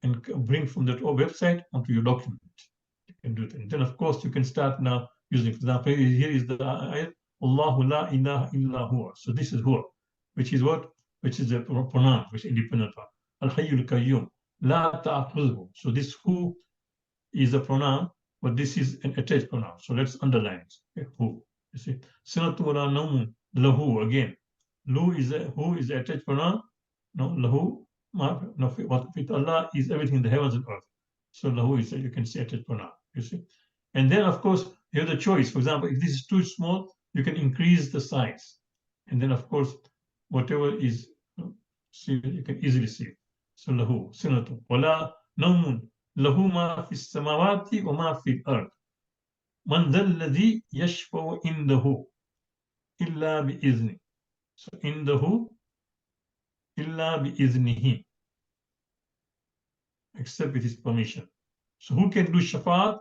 and bring from that website onto your document. You can do it. And then, of course, you can start now using, for example, here is the ayat, Allahu la ilaha illa huwa. So this is huwa, which is what? Which is a pronoun, which is independent one. Al-hayyul qayyum, la ta'khudhu. So this who is a pronoun, but this is an attached pronoun. So let's underline it. Okay, who. You see, Sinatu wala naumu, lahu again. Who is the attached pronoun? No, lahu. No, what with Allah is everything in the heavens and earth. So lahu is you can say attached pronoun. You see, And then, of course, you have the choice. For example, if this is too small, you can increase the size. And then, of course, whatever is, you can easily see. So, lahu, sinatu, wala nawmun, lahu ma fi samawati wa ma fi al-ard. Man dhal ladhi yashfa'u indahu illa bi izni. So, indahu illa bi iznihi, except with his permission. So who can do shafa'at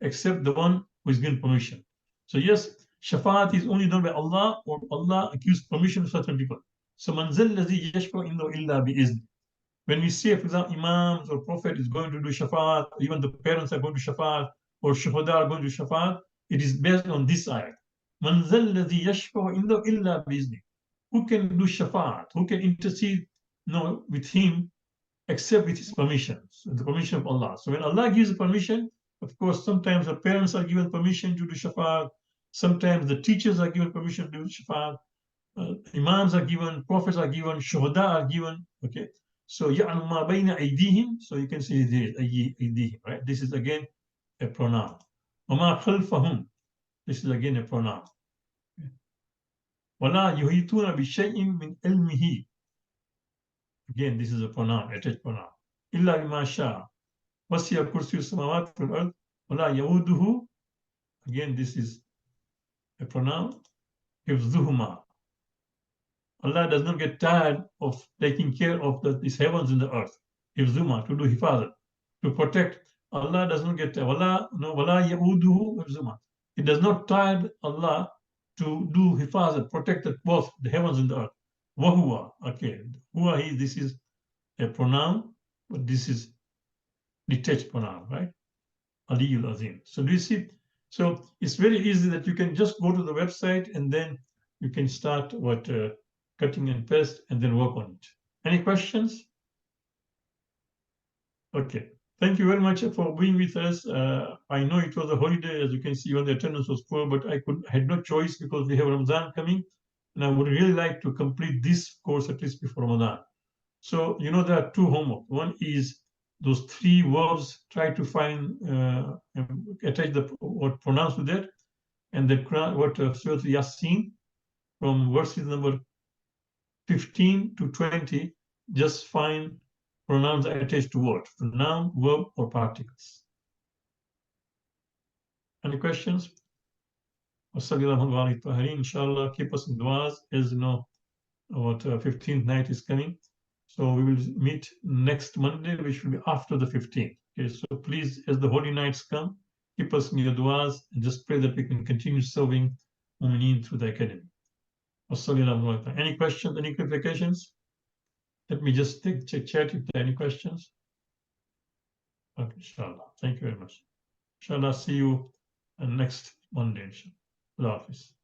except the one who is given permission? So yes, shafa'at is only done by Allah, or Allah gives permission to certain people. So manzal ladhi yashfa'u indahu illa bi izni. When we say, for example, imams or prophet is going to do shafa'at, even the parents are going to shafa'at, or shuhada are going to shafa'at, it is based on this ayat. Manzal ladhi yashfa'u indahu illa bi izni. Who can do shafa'at? Who can intercede with him except with his permission, so the permission of Allah. So when Allah gives the permission, of course, sometimes the parents are given permission to do shafa'at, sometimes the teachers are given permission to do shafa'at, imams are given, prophets are given, shuhada are given, okay? So يَعْلَمُ مَا بَيْنَ أَيْدِيهِمْ, so you can see this, أَيْدِيهِمْ, right? This is again a pronoun. وَمَا خَلْفَهُمْ, this is again a pronoun. وَلَا يُحِيطُونَ بِشَيْءٍ مِنْ عِلْمِهِ, again, this is a pronoun, attached pronoun. إِلَّا بِمَا شَاءَ وَسِعَ كُرْسِيُّهُ السَّمَاوَاتِ وَالْأَرْضِ وَلَا يَئُودُهُ, again, this is a pronoun, حِفْظُهُمَا. Allah does not get tired of taking care of these heavens and the earth. Hifzuma, to do hifazat, to protect. Allah does not get tired. Wala ya'uduhu hifzuma. It does not tire Allah to do hifazat, protect both the heavens and the earth. Wahuwa, okay. Huwa, he, this is a pronoun, but this is detached pronoun, right? Aliyul Azim. So do you see? So it's very easy that you can just go to the website and then you can start cutting and paste and then work on it. Any questions? Okay. Thank you very much for being with us. I know it was a holiday, as you can see, when the attendance was poor, but I had no choice because we have Ramadan coming, and I would really like to complete this course at least before Ramadan. So, there are two homework. One is those three verbs, try to find, attach what pronouns to that, and then what Surah Yasin, from verses number 15 to 20, just find pronouns attached to what? To noun, verb, or particles. Any questions? Inshallah, keep us in du'as, as you know, about 15th night is coming. So we will meet next Monday, which will be after the 15th. Okay, so please, as the holy nights come, keep us in your du'as and just pray that we can continue serving Mu'mineen through the academy. Any questions, any clarifications? Let me just check chat if there are any questions. Okay, inshallah. Thank you very much. Inshallah, see you next Monday. Allah Hafiz.